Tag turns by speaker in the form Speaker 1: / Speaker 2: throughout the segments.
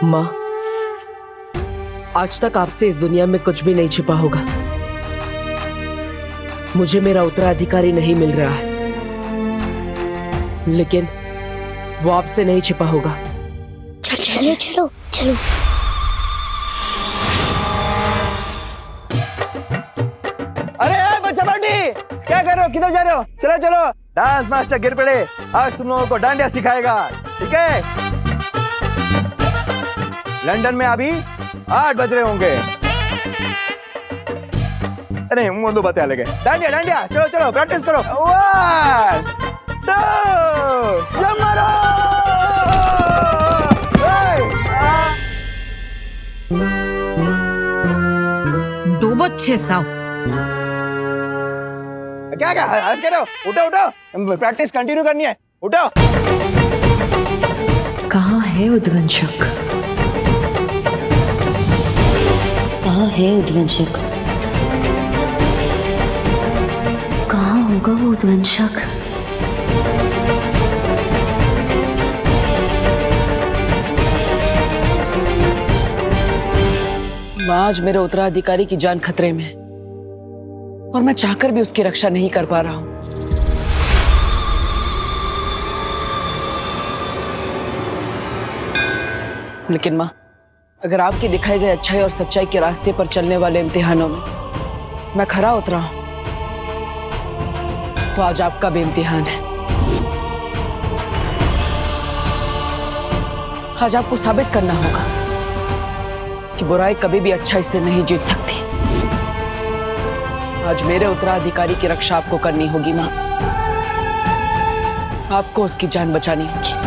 Speaker 1: माँ, आज तक आपसे इस दुनिया में कुछ भी नहीं छिपा होगा। मुझे मेरा उत्तराधिकारी नहीं मिल रहा है, लेकिन वो आपसे नहीं छिपा होगा।
Speaker 2: चलो चलो चलो।
Speaker 3: अरे बच्चा पार्टी, क्या कर रहे हो? किधर जा रहे हो? चलो चलो, डांस मास्टर गिर पड़े, आज तुम लोगों को डांडिया सिखाएगा, ठीक है? लंदन में अभी 8 बज रहे होंगे। अरे मुंह दो बता लगे। डांडिया डांडिया, चलो चलो प्रैक्टिस करो। 1 2 जंप मारो।
Speaker 4: डूबो 600।
Speaker 3: क्या क्या हंस के रहो? उठो उठो, प्रैक्टिस कंटिन्यू करनी है, उठो।
Speaker 5: कहाँ है उद्वंशक? कहाँ है उद्वंशक? कहाँ होगा वो उद्वंशक?
Speaker 1: आज मेरे उत्तराधिकारी की जान खतरे में है और मैं चाहकर भी उसकी रक्षा नहीं कर पा रहा हूं। लेकिन माँ, अगर आपके दिखाए गए अच्छाई और सच्चाई के रास्ते पर चलने वाले इम्तिहानों में मैं खरा उतरा हूं, तो आज आपका भी इम्तिहान है। आज आपको साबित करना होगा कि बुराई कभी भी अच्छाई से नहीं जीत सकती। आज मेरे उत्तराधिकारी की रक्षा आपको करनी होगी माँ। आपको उसकी जान बचानी होगी।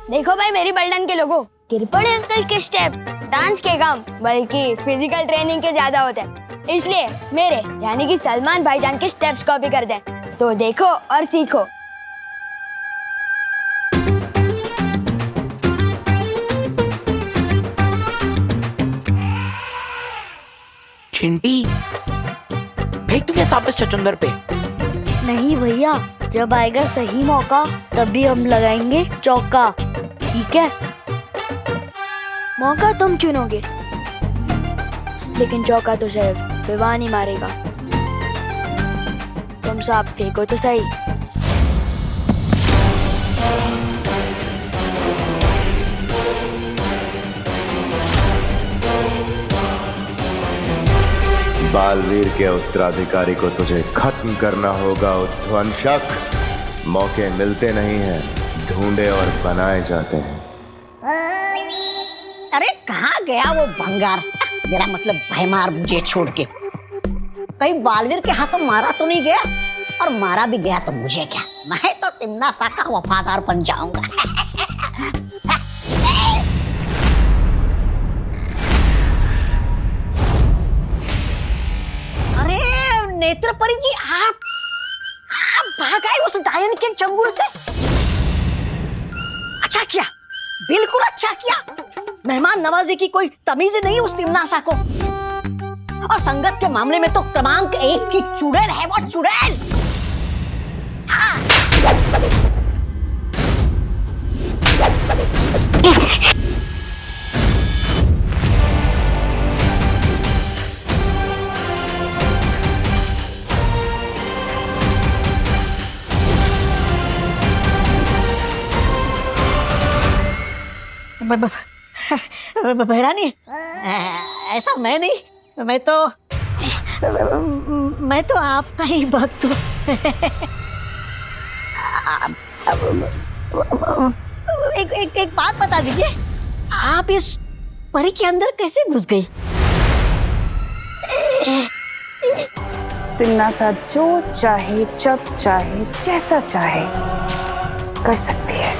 Speaker 2: देखो भाई मेरी बल्डन के लोगों, गिर पड़े अंकल के स्टेप डांस के काम बल्कि फिजिकल ट्रेनिंग के ज्यादा होते हैं, इसलिए मेरे यानी कि सलमान भाईजान के स्टेप्स कॉपी कर दें। तो देखो और सीखो।
Speaker 6: चिंटी, फेंक दूंगा साबिस चचुंदर पे।
Speaker 2: नहीं भैया, जब आएगा सही मौका तभी हम लगाएंगे चौका, ठीक है? मौका तुम चुनोगे, लेकिन चौका तो सिर्फ विवान ही मारेगा। तुम सब फेंको तो सही।
Speaker 7: बालवीर के उत्तराधिकारी को तुझे खत्म करना होगा उद्वंशक। मौके मिलते नहीं हैं, ढूंढे और बनाए जाते हैं।
Speaker 8: अरे कहाँ गया वो भंगार? मेरा मतलब भयमार मुझे छोड़ के। कहीं बालवीर के हाथों मारा तो नहीं गया? और मारा भी गया तो मुझे क्या, मैं तो तिम्ना सा का वफादार बन जाऊंगा। अरे नेत्रपरी जी, आप भाग आए उस डायन के चंगुल से। अच्छा किया, बिल्कुल अच्छा किया। मेहमान नवाजी की कोई तमीज नहीं उस तिमनासा को। और संगत के मामले में तो क्रमांक 1 की चुड़ैल है वो, चुड़ैल। बहरानी, ऐसा मैं नहीं, मैं तो आपका ही भक्त हूँ। एक बात बता दीजिए, आप इस परी के अंदर कैसे घुस गई?
Speaker 1: तिन्ना सा जो चाहे, जब चाहे, जैसा चाहे कर सकती है।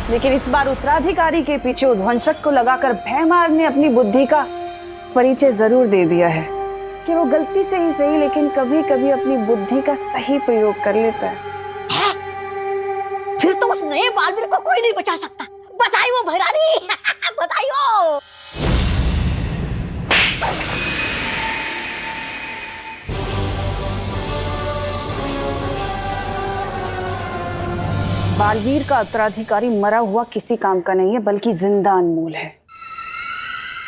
Speaker 1: लेकिन इस बार उत्तराधिकारी के पीछे उद्वंशक को लगाकर भैमार ने अपनी बुद्धि का परिचय जरूर दे दिया है कि वो गलती से ही सही, लेकिन कभी कभी अपनी बुद्धि का सही प्रयोग कर लेता है।
Speaker 8: फिर तो उस नए बालवीर को कोई नहीं बचा सकता। बताइयो भैरानी, बताइयो।
Speaker 1: बालवीर का उत्तराधिकारी मरा हुआ किसी काम का नहीं है, बल्कि जिंदा अनमोल है,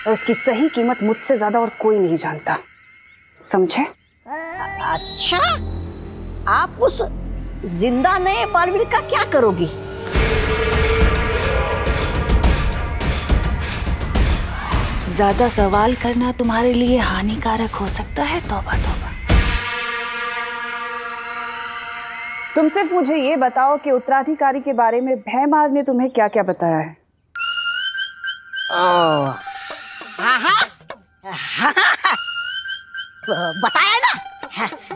Speaker 1: और उसकी सही कीमत मुझसे ज्यादा और कोई नहीं जानता, समझे?
Speaker 8: अच्छा, आप उस जिंदा नए बालवीर का क्या करोगी?
Speaker 5: ज्यादा सवाल करना तुम्हारे लिए हानिकारक हो सकता है। तौबा तौबा।
Speaker 1: तुम सिर्फ मुझे ये बताओ कि उत्तराधिकारी के बारे में भैमार ने तुम्हें क्या क्या बताया है?
Speaker 8: बताया ना,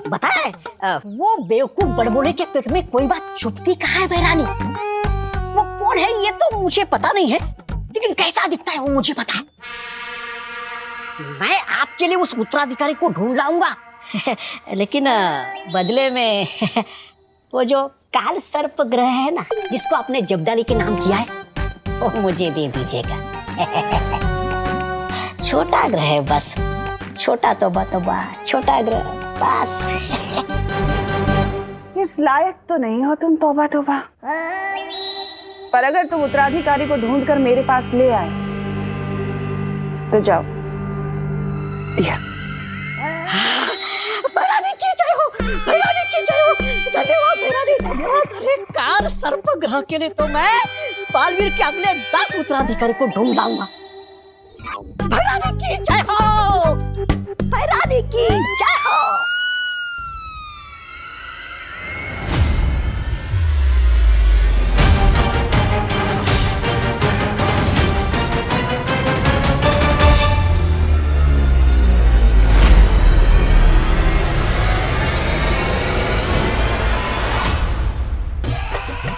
Speaker 8: बताया। वो बेवकूफ बड़बोले के पेट में कोई बात छुपती कहाँ है भैरानी? वो कौन है ये तो मुझे पता नहीं है, लेकिन कैसा दिखता है वो मुझे पता है। मैं आपके लिए उस उत्तराधिकारी को ढूंढ लाऊंगा, लेकिन बदले में वो जो काल सर्प ग्रह है ना, जिसको आपने जब्दाली के नाम किया है, वो मुझे दे दीजिएगा। छोटा ग्रह है बस, छोटा तौबा, छोटा ग्रह बस।
Speaker 1: इस लायक तो नहीं हो तुम, तौबा तौबा। पर अगर तुम उत्तराधिकारी को ढूंढकर मेरे पास ले आए तो जाओ, दिया।
Speaker 8: भैरानी की जय हो, भैरानी की जय हो। धन्यवाद भैरानी, धन्यवाद। अरे काल सर्प ग्रह के लिए तो मैं बालवीर के अगले 10 उत्तराधिकारी को ढूंढ लाऊंगा। भैरानी की जय हो, भैरानी की जय हो।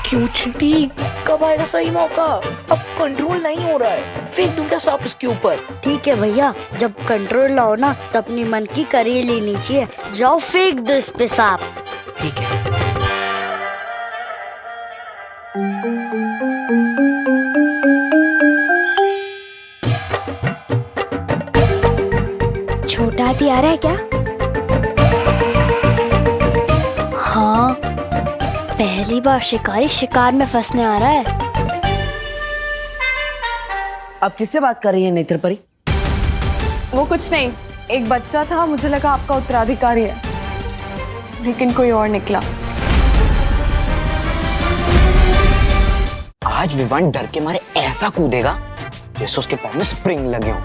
Speaker 6: क्यों चिंटी, कब आएगा सही मौका? अब कंट्रोल नहीं हो रहा है, फेंक दूं क्या सांप इसके ऊपर?
Speaker 2: ठीक है भैया, जब कंट्रोल लाओ ना तो अपनी मन की करी लेनी चाहिए। जाओ फेंक दो इस पे सांप।
Speaker 6: ठीक है।
Speaker 2: छोटा हाथी आ रहा है क्या? हाँ, पहली बार शिकारी शिकार में फंसने आ रहा है।
Speaker 1: अब किससे बात कर रही है नेत्र परी?
Speaker 9: वो कुछ नहीं, एक बच्चा था, मुझे लगा आपका उत्तराधिकारी है, लेकिन कोई और निकला।
Speaker 10: आज विवान डर के मारे ऐसा कूदेगा जैसे उसके पैर में स्प्रिंग लगे हो।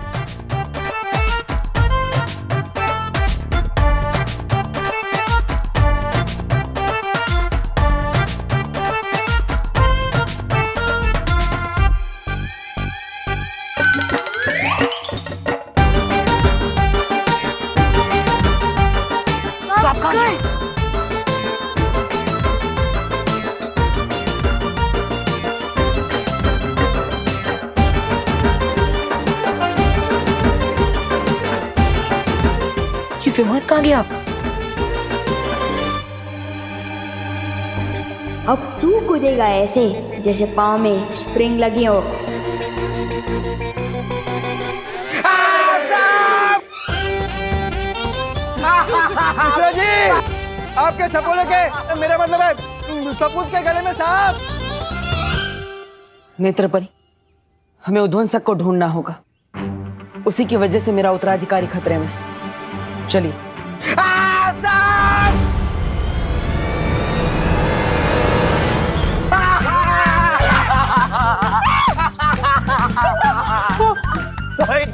Speaker 6: विमान कहाँ गया?
Speaker 2: अब तू कूदेगा ऐसे जैसे पाँव में स्प्रिंग लगी हो।
Speaker 3: मिश्रा जी, आपके सपोले के, मेरा मतलब है सपूत के गले में सांप।
Speaker 1: नेत्र परी, हमें उद्वंसक को ढूंढना होगा, उसी की वजह से मेरा उत्तराधिकारी खतरे में। चलिए।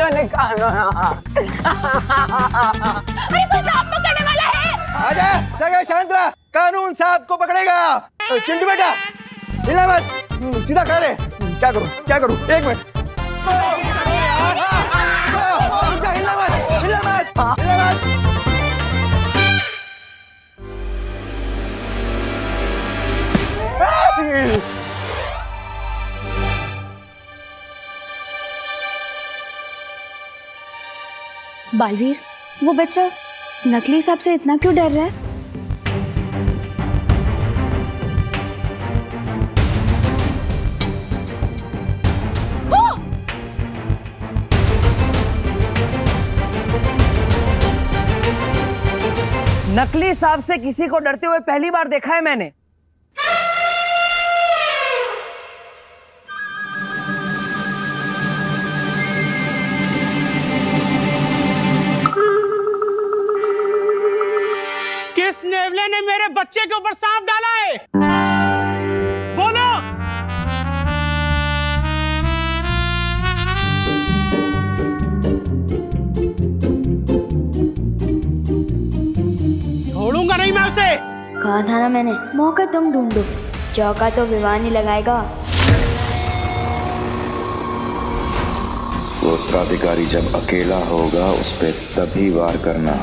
Speaker 1: मैंने कानून
Speaker 2: अरे कोई सांप पकड़ने वाला है।
Speaker 3: आजा सगे शांत रहा, कानून सांप को पकड़ेगा। चिंटू बेटा हिला मत, सीधा खा ले। क्या करूं क्या करूं, एक मिनट। हिला मत हिला मत हिला मत।
Speaker 1: बालवीर, वो बच्चा नकली सांप से इतना क्यों डर रहा है?
Speaker 11: नकली सांप से किसी को डरते हुए पहली बार देखा है मैंने।
Speaker 12: किस नेवले ने मेरे बच्चे के ऊपर सांप डाला है? बोलो। छोड़ूंगा नहीं मैं उसे।
Speaker 2: कहा था ना मैंने, मौका तुम ढूंढो, चौका तो विवाह नहीं लगाएगा।
Speaker 7: वो उत्तराधिकारी जब अकेला होगा उस पे तभी वार करना।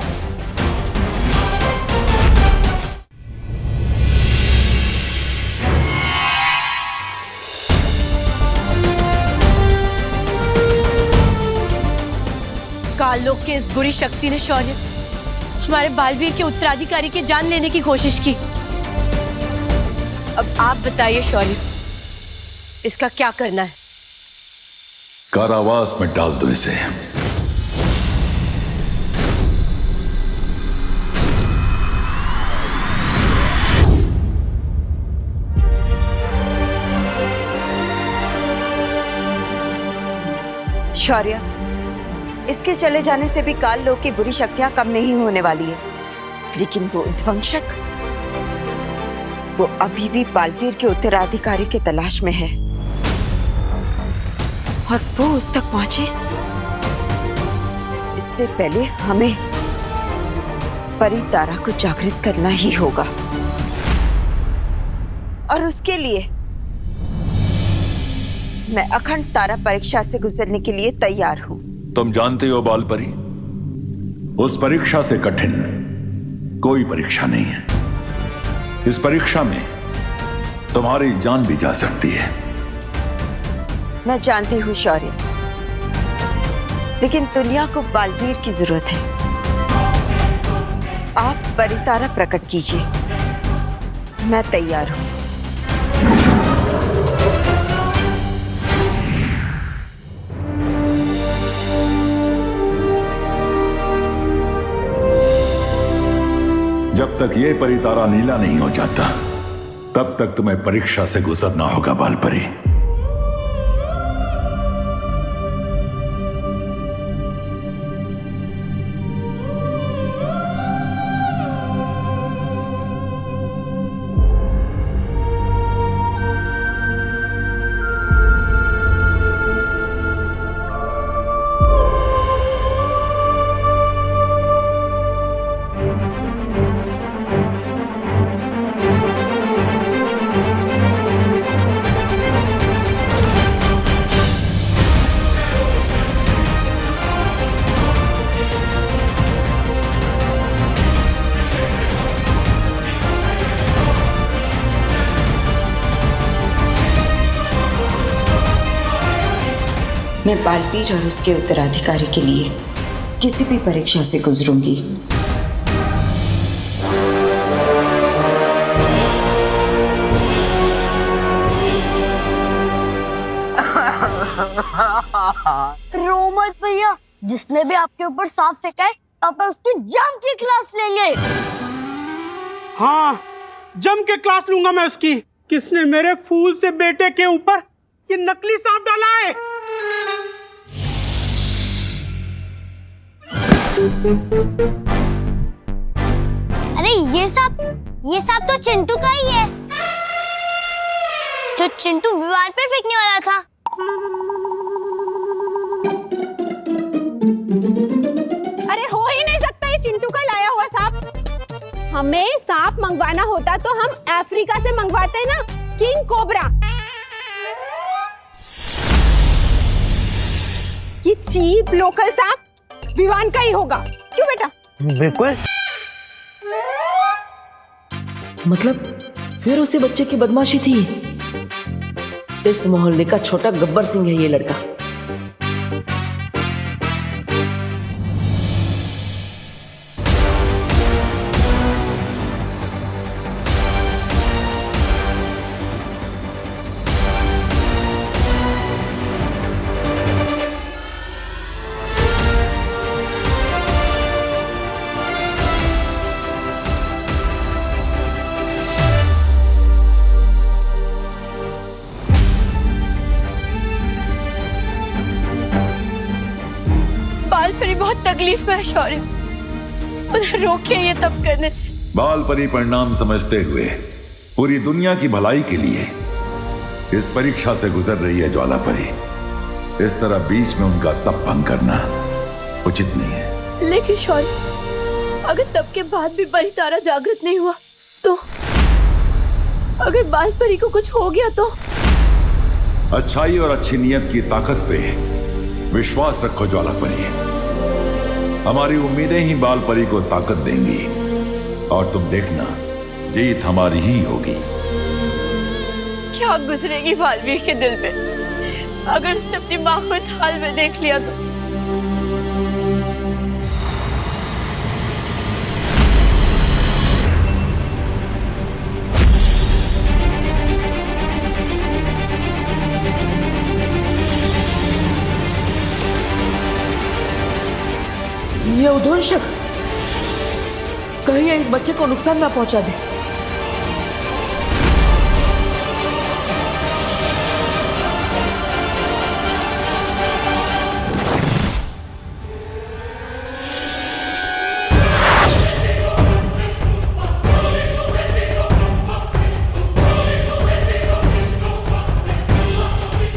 Speaker 13: काललोक के इस बुरी शक्ति ने शौर्य हमारे बालवीर के उत्तराधिकारी की जान लेने की कोशिश की। अब आप बताइए शौर्य, इसका क्या करना है?
Speaker 14: कारावास में डाल दो इसे।
Speaker 13: शौर्य, इसके चले जाने से भी काल लोक की बुरी शक्तियां कम नहीं होने वाली है, लेकिन वो उद्वंशक, वो अभी भी बालवीर के उत्तराधिकारी की तलाश में है और वो उस तक पहुंचे इससे पहले हमें परितारा को जागृत करना ही होगा। और उसके लिए मैं अखंड तारा परीक्षा से गुजरने के लिए तैयार हूं।
Speaker 14: तुम जानते हो बालपरी, उस परीक्षा से कठिन कोई परीक्षा नहीं है। इस परीक्षा में तुम्हारी जान भी जा सकती है।
Speaker 13: मैं जानती हूँ शौर्य, लेकिन दुनिया को बालवीर की जरूरत है। आप परितारा प्रकट कीजिए, मैं तैयार हूं।
Speaker 14: जब तक ये परितारा नीला नहीं हो जाता तब तक तुम्हें परीक्षा से गुजरना होगा बालपरी।
Speaker 13: मैं बालवीर और उसके उत्तराधिकारी के लिए किसी भी परीक्षा से गुजरूंगी।
Speaker 2: रो मत भैया, जिसने भी आपके ऊपर सांप फेंका है आप उसकी जम की क्लास लेंगे।
Speaker 12: हाँ, जम के क्लास लूंगा मैं उसकी। किसने मेरे फूल से बेटे के ऊपर ये नकली सांप डाला है?
Speaker 2: अरे ये सांप तो चिंटू का ही है, जो चिंटू विमान पर फेंकने वाला था।
Speaker 15: हमें सांप मंगवाना होता तो हम अफ्रीका से मंगवाते हैं ना, किंग कोबरा। ये चीप लोकल सांप विवान का ही होगा, क्यों बेटा?
Speaker 6: बिल्कुल। मतलब फिर उसी बच्चे की बदमाशी थी। इस मोहल्ले का छोटा गब्बर सिंह है ये लड़का।
Speaker 15: बहुत तकलीफ में है शौर्य, उधर रोकिए ये तब करने से।
Speaker 14: बाल परी परिणाम समझते हुए पूरी दुनिया की भलाई के लिए इस परीक्षा से गुजर रही है ज्वाला परी। इस तरह बीच में उनका तप भंग करना उचित नहीं है।
Speaker 15: लेकिन शौर्य, अगर तब के बाद भी परी तारा जागृत नहीं हुआ तो, अगर बाल परी को कुछ हो गया तो?
Speaker 14: अच्छाई और अच्छी नियत की ताकत पे विश्वास रखो ज्वाला परी। हमारी उम्मीदें ही बाल परी को ताकत देंगी और तुम देखना जीत हमारी ही होगी।
Speaker 15: क्या गुजरेगी बालवीर के दिल पे अगर उसने अपनी माँ को इस हाल में देख लिया तो?
Speaker 6: ये उद्वंशक कहीं इस बच्चे को नुकसान ना पहुंचा दे।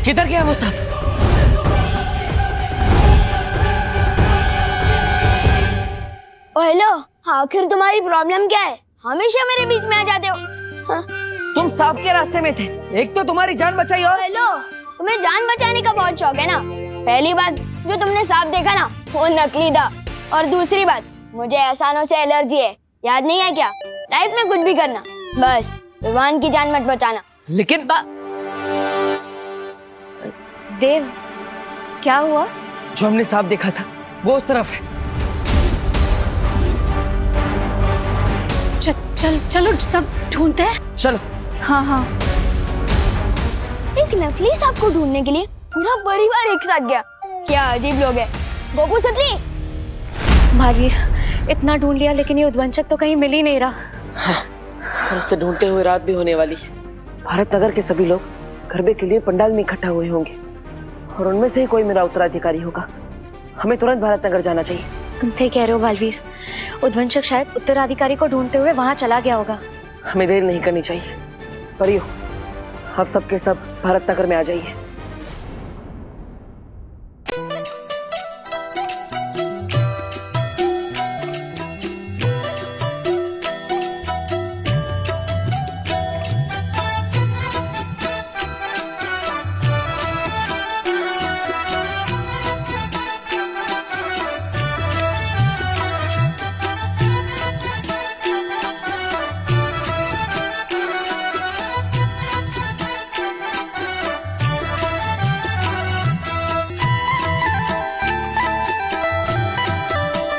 Speaker 6: किधर गया वो सांप?
Speaker 2: हेलो, आखिर तुम्हारी प्रॉब्लम क्या है? हमेशा मेरे बीच में आ जाते हो। हाँ?
Speaker 11: तुम सांप के रास्ते में थे, एक तो तुम्हारी जान बचाई और
Speaker 2: हेलो, तुम्हें जान बचाने का बहुत शौक है ना। पहली बात जो तुमने सांप देखा ना, वो नकली था, और दूसरी बात मुझे एहसानों से एलर्जी है, याद नहीं है क्या? लाइफ में कुछ भी करना, बस भगवान की जान मत बचाना।
Speaker 11: लेकिन
Speaker 1: देव, क्या हुआ?
Speaker 11: जो हमने सांप देखा था वो उस तरफ है।
Speaker 15: चलो सब ढूंढते हैं।
Speaker 11: चलो।
Speaker 15: हाँ हाँ।
Speaker 2: एक नकली सांप को ढूंढने के लिए पूरा परिवार एक साथ गया। क्या अजीब लोग हैं। गोपू छतरी।
Speaker 1: बालवीर, इतना ढूंढ लिया लेकिन ये उद्वंशक तो कहीं मिल ही नहीं रहा।
Speaker 6: हाँ, और उससे ढूंढते हुए रात भी होने वाली है। भारत नगर के सभी लोग गरबे के लिए पंडाल में इकट्ठा हुए होंगे और उनमें से ही कोई मेरा उत्तराधिकारी होगा। हमें तुरंत भारत नगर जाना चाहिए।
Speaker 1: तुम सही कह रहे हो बालवीर, उद्वंशक शायद उत्तराधिकारी को ढूंढते हुए वहां चला गया होगा।
Speaker 6: हमें देर नहीं करनी चाहिए। परियो, आप सबके सब भारत नगर में आ जाइए।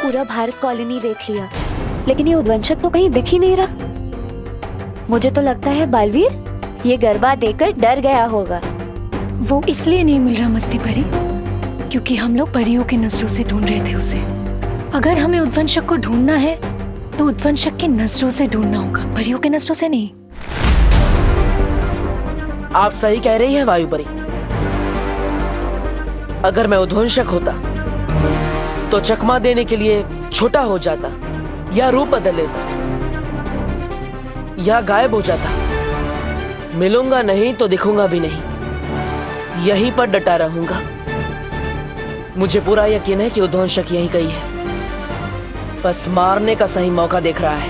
Speaker 1: पूरा भारत कॉलोनी देख लिया लेकिन ये उद्वंशक तो कहीं दिख ही नहीं रहा। मुझे तो लगता है बालवीर ये गरबा देखकर डर गया होगा।
Speaker 15: वो इसलिए नहीं मिल रहा मस्ती परी क्योंकि हम लोग परियों की नजरों से ढूंढ रहे थे उसे। अगर हमें उद्वंशक को ढूंढना है तो उद्वंशक की नजरों से ढूंढना होगा, परियों की नजरों से नहीं।
Speaker 6: आप सही कह रही हैं वायुपरी। अगर मैं उद्वंशक होता तो चकमा देने के लिए छोटा हो जाता या रूप बदल लेता या गायब हो जाता। मिलूंगा नहीं तो दिखूंगा भी नहीं, यहीं पर डटा रहूंगा। मुझे पूरा यकीन है कि उद्वंशक यहीं कहीं है, बस मारने का सही मौका देख रहा है।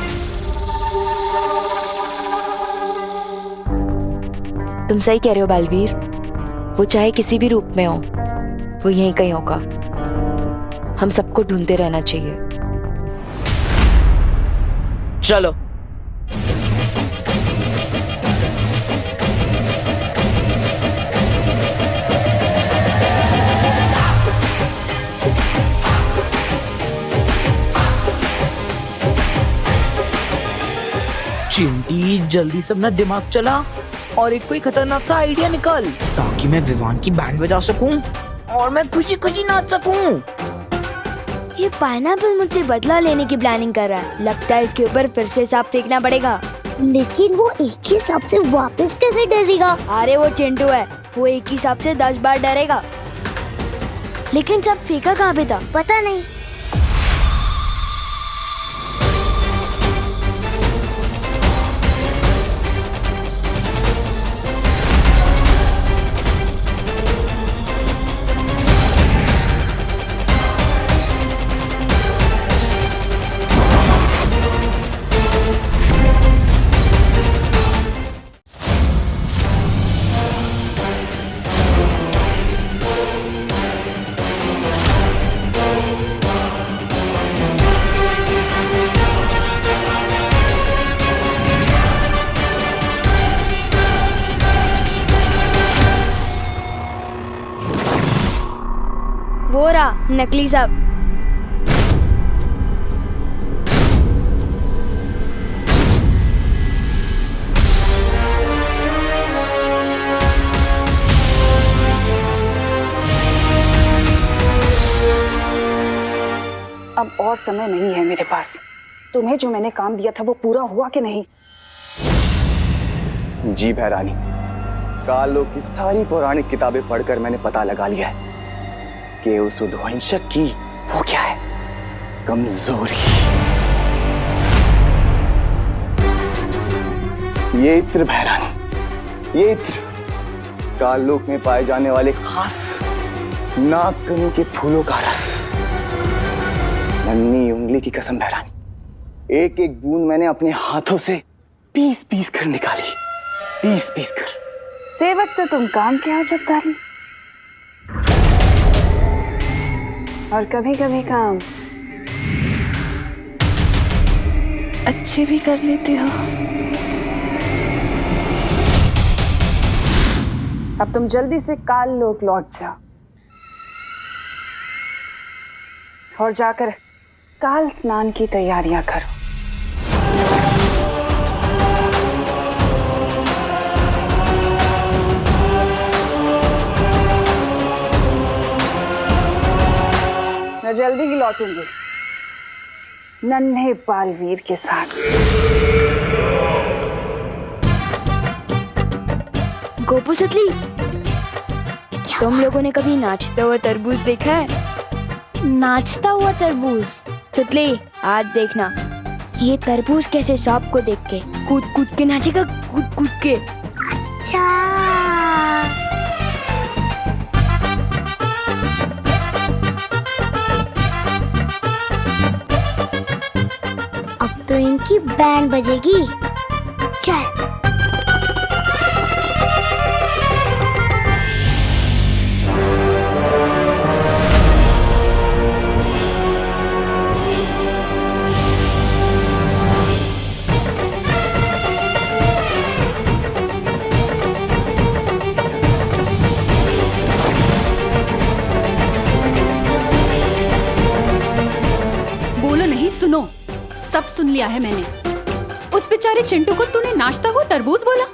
Speaker 16: तुम सही कह रहे हो बालवीर, वो चाहे किसी भी रूप में हो, वो यहीं कहीं होगा। हम सबको ढूंढते रहना चाहिए।
Speaker 6: चलो।
Speaker 11: चिंटी जल्दी से अपना दिमाग चला और एक कोई खतरनाक सा आइडिया निकाल, ताकि मैं विवान की बैंड बजा सकूं और मैं खुशी खुशी नाच सकूं।
Speaker 2: ये पाइनएप्पल मुझसे बदला लेने की प्लानिंग कर रहा है। लगता है इसके ऊपर फिर से सांप फेंकना पड़ेगा।
Speaker 17: लेकिन वो एक ही सांप से वापस कैसे डरेगा?
Speaker 2: अरे वो चिंटू है, वो एक ही सांप से 10 बार डरेगा। लेकिन सांप फेंका कहाँ पे था?
Speaker 17: पता नहीं।
Speaker 2: वो रहा नकली सांप।
Speaker 1: अब और समय नहीं है मेरे पास। तुम्हें जो मैंने काम दिया था वो पूरा हुआ कि नहीं?
Speaker 3: जी भैरानी, काल लोक की सारी पौराणिक किताबें पढ़कर मैंने पता लगा लिया है कि उस उद्वंशक की वो क्या है, कमजोरी। ये इत्र भैरानी, ये इत्र काल लोक में पाए जाने वाले खास नागकनी के फूलों का रस। नन्ही उंगली की कसम भैरानी, एक एक बूंद मैंने अपने हाथों से पीस पीस कर निकाली, पीस पीस कर।
Speaker 1: सेवक तो तुम काम के हो जबदारी, और कभी कभी काम
Speaker 5: अच्छे भी कर लेते हो।
Speaker 1: अब तुम जल्दी से काल लोक लौट जाओ और जाकर काल स्नान की तैयारियां करो। मैं जल्दी ही लौटूंगी नन्हे बालवीर के साथ।
Speaker 2: गोपू सुतली, तुम लोगों ने कभी नाचता हुआ तरबूज देखा है?
Speaker 17: नाचता हुआ तरबूज?
Speaker 2: सुतली, आज देखना ये तरबूज कैसे सांप को देख के कूद कूद के नाचेगा, कूद कूद के।
Speaker 17: अच्छा। अब तो इनकी बैंड बजेगी। चल।
Speaker 4: सुनो, सब सुन लिया है मैंने। उस बेचारे चिंटू को तूने नाचता हुआ तरबूज बोला।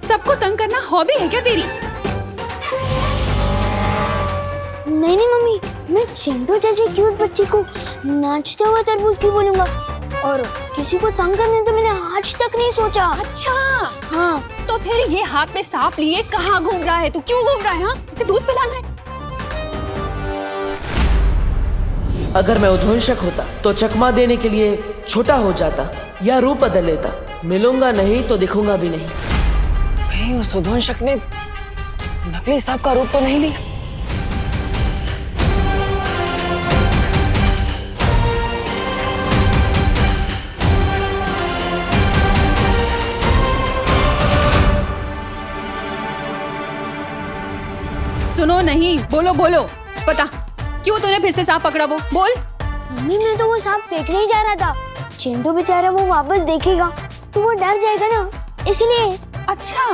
Speaker 4: सबको तंग करना हॉबी है क्या तेरी?
Speaker 17: नहीं नहीं मम्मी, मैं चिंटू जैसे क्यूट बच्चे को नाचता हुआ तरबूज क्यों बोलूंगा? और किसी को तंग करने तो मैंने आज तक नहीं सोचा।
Speaker 4: अच्छा
Speaker 17: हाँ,
Speaker 4: तो फिर ये हाथ में सांप लिए कहाँ घूम रहा है? तू क्यों घूम रहा है? हाँ, इसे दूध पिलाना है।
Speaker 6: अगर मैं उद्वंशक होता तो चकमा देने के लिए छोटा हो जाता या रूप बदल लेता। मिलूंगा नहीं तो दिखूंगा भी नहीं। कहीं उस उद्वंशक ने नकली सांप का रूप तो नहीं लिया?
Speaker 4: सुनो नहीं, बोलो बोलो, पता क्यों तूने फिर से सांप पकड़ा? वो बोल।
Speaker 17: मम्मी, मैं तो वो सांप फेंकने ही जा रहा था। चिंटू बेचारा वो वापस देखेगा तो वो डर जाएगा ना, इसलिए।
Speaker 4: अच्छा।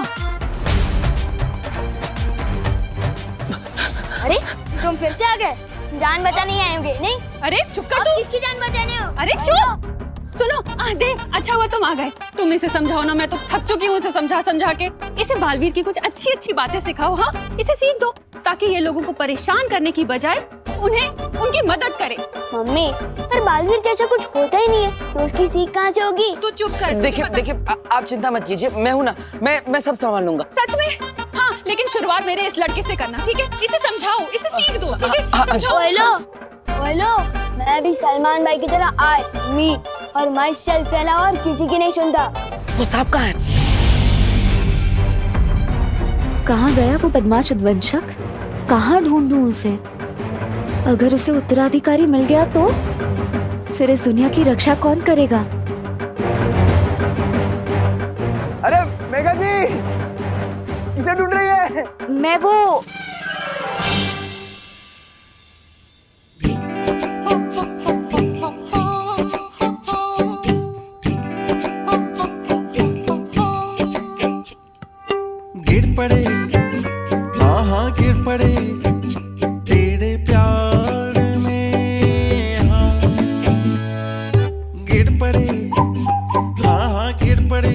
Speaker 2: अरे तुम फिर से आ गए? जान बचाने ही आए होंगे, नहीं?
Speaker 4: अरे चुप कर तू।
Speaker 2: किसकी जान बचाने हो?
Speaker 4: अरे चुप। सुनो, देख अच्छा हुआ तुम आ गए। तुम इसे समझाओ ना, मैं तो थक चुकी हूँ इसे समझा के। इसे बालवीर की कुछ अच्छी अच्छी बातें सिखाओ। हाँ, इसे सीख दो ताकि ये लोगों को परेशान करने की बजाय उन्हें उनकी मदद करे।
Speaker 17: मम्मी, पर बालवीर जैसा कुछ होता ही नहीं है तो उसकी सीख कहाँ से होगी?
Speaker 4: तू चुप कर।
Speaker 6: देखिए आप चिंता मत कीजिए, मैं हूँ ना, मैं सब संभाल लूंगा।
Speaker 4: सच में? हाँ, लेकिन शुरुआत मेरे इस लड़के से करना, ठीक है? इसे समझाओ, इसे सीख दो, ठीक है?
Speaker 17: बोलो, मैं भी सलमान भाई की तरह आई मी और माई सेल्फ के अलावा और किसी की नहीं सुनता।
Speaker 6: वो सांप कहाँ है?
Speaker 5: कहाँ गया वो बदमाश उद्वंशक? कहाँ ढूंढूं उसे? अगर उसे उत्तराधिकारी मिल गया तो फिर इस दुनिया की रक्षा कौन करेगा?
Speaker 3: अरे मेघा जी, किसे ढूंढ रही है?
Speaker 5: मैं वो
Speaker 18: गिर पड़े, हाँ गिर पड़े तेरे प्यार में, हाँ गिर पड़े, हाँ गिर पड़े।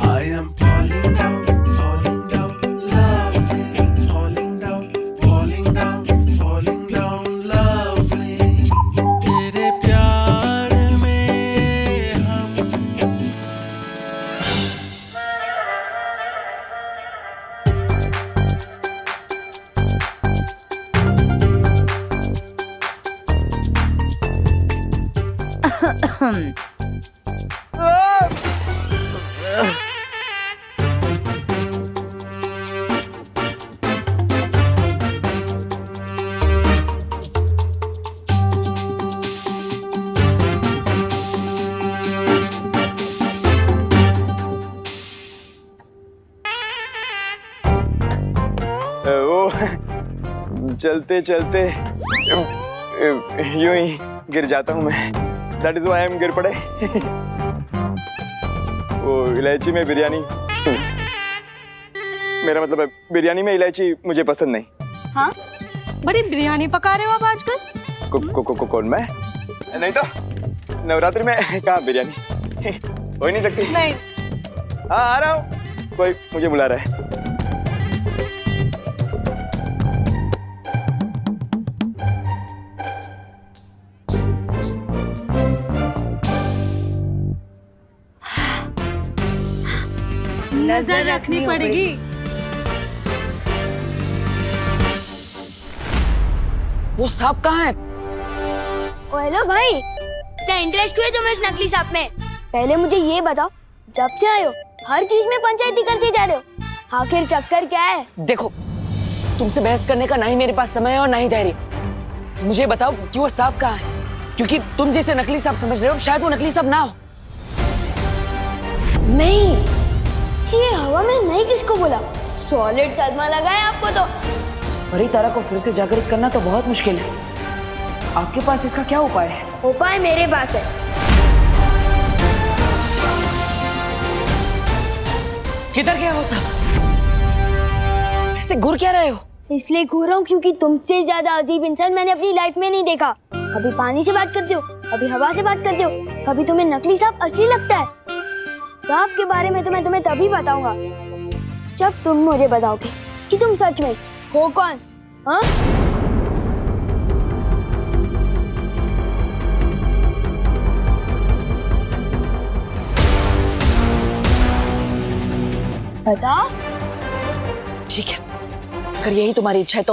Speaker 18: I am falling down, love me, falling down, love me। तेरे प्यार में हम
Speaker 3: वो चलते चलते यूं ही गिर जाता हूँ मैं। That is why I am गिर पड़े। वो इलायची में बिरयानी, मेरा मतलब है बिरयानी में इलायची मुझे पसंद नहीं।
Speaker 4: हाँ, बड़ी बिरयानी पका रहे हो आप आजकल?
Speaker 3: कौन मैं? नहीं तो नवरात्रि में कहाँ बिरयानी हो ही नहीं सकती।
Speaker 4: नहीं।
Speaker 3: हाँ आ रहा हूँ, कोई मुझे बुला रहा है।
Speaker 4: नजर रखनी पड़ेगी।
Speaker 6: वो सांप कहाँ है?
Speaker 17: हेलो भाई, इतना इंटरेस्ट क्यों है तुम्हें इस नकली सांप में? पहले मुझे ये बताओ, जब से आए हो हर चीज में पंचायती करते जा रहे हो, आखिर चक्कर क्या है?
Speaker 6: देखो, तुमसे बहस करने का ना ही मेरे पास समय है और ना ही धैर्य। मुझे बताओ कि वो सांप कहाँ है, क्योंकि तुम जैसे नकली सांप समझ रहे हो, शायद वो नकली सांप ना हो। नहीं,
Speaker 17: ये हवा में नहीं किसको बोला? सॉलिड सदमा लगा है आपको तो।
Speaker 6: परी तारा को फिर से जागृत करना तो बहुत मुश्किल है। आपके पास इसका क्या उपाय है?
Speaker 17: उपाय मेरे पास है।
Speaker 6: किधर गया वो सांप? ऐसे घूर क्या रहे हो?
Speaker 17: इसलिए घूर रहा हूँ क्योंकि तुमसे ज्यादा अजीब इंसान मैंने अपनी लाइफ में नहीं देखा। कभी पानी से बात करते हो, कभी हवा से बात करते हो, कभी तुम्हें नकली सांप असली लगता है। सांप के बारे में तो मैं तुम्हें तभी बताऊंगा जब तुम मुझे बताओगे कि तुम सच में हो कौन। हाँ? बताओ।
Speaker 6: ठीक है, अगर यही तुम्हारी इच्छा है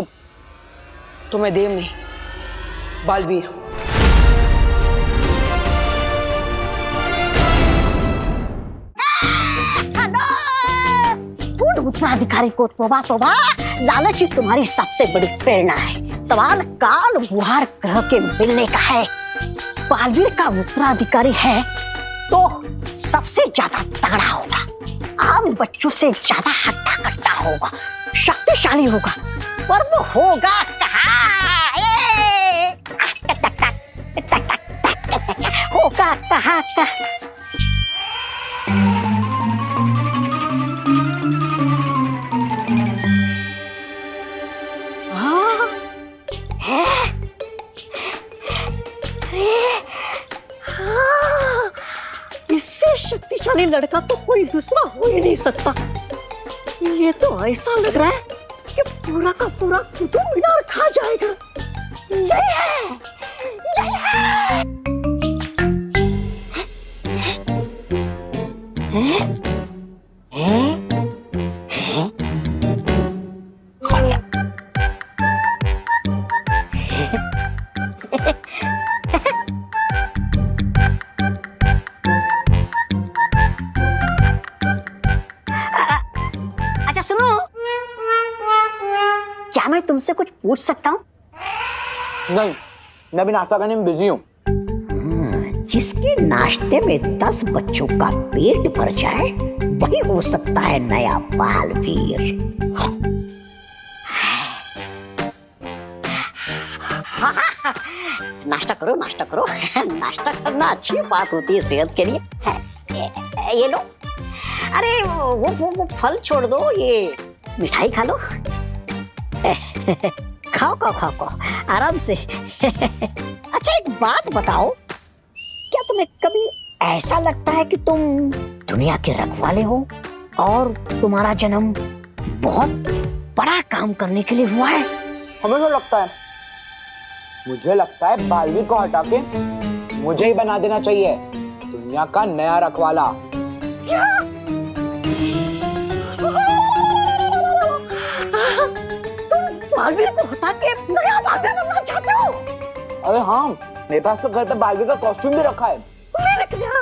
Speaker 6: तो मैं देव नहीं, बालवीर हूं।
Speaker 8: उत्तराधिकारी को तोबा तोबा, लालच ही तुम्हारी सबसे बड़ी प्रेरणा है। सवाल काल बुहार ग्रह के मिलने का है। बालवीर का उत्तराधिकारी है तो सबसे ज्यादा तगड़ा होगा, आम बच्चों से ज्यादा हट्टा कट्टा होगा, शक्तिशाली होगा पर वो होगा कहाँ? होगा कहाँ का? हाँ, है? अरे, हाँ, इससे शक्तिशाली लड़का तो कोई दूसरा हो ही नहीं सकता। ये तो ऐसा लग रहा है कि पूरा का पूरा कुतुब मीनार खा जाएगा। यही है, यही है। अच्छा सुनो, क्या मैं तुमसे कुछ पूछ सकता हूँ?
Speaker 10: नहीं, मैं भी नाश्ता करने में बिजी हूँ।
Speaker 8: जिसके नाश्ते में 10 बच्चों का पेट भर जाए वही हो सकता है नया बालवीर। नाश्ता करो, नाश्ता करो। नाश्ता करना अच्छी बात होती है सेहत के लिए। ये लो। अरे वो फल छोड़ दो, ये मिठाई खा लो। खाओ खाओ खाओ खाओ आराम से। अच्छा एक बात बताओ, क्या तुम्हें कभी ऐसा लगता है कि तुम दुनिया के रखवाले हो और तुम्हारा जन्म बहुत बड़ा काम करने के लिए हुआ है?
Speaker 10: हमें तो लगता है, मुझे लगता है बालवीर को हटा के मुझे ही बना देना चाहिए दुनिया का नया रखवाला।
Speaker 8: क्या? तुम बालवीर को हटा के नया बालवीर बनना चाहते हो?
Speaker 10: अरे हाँ, मेरे पास तो घर पे बालवीर का कॉस्ट्यूम भी रखा है।
Speaker 8: मिल गया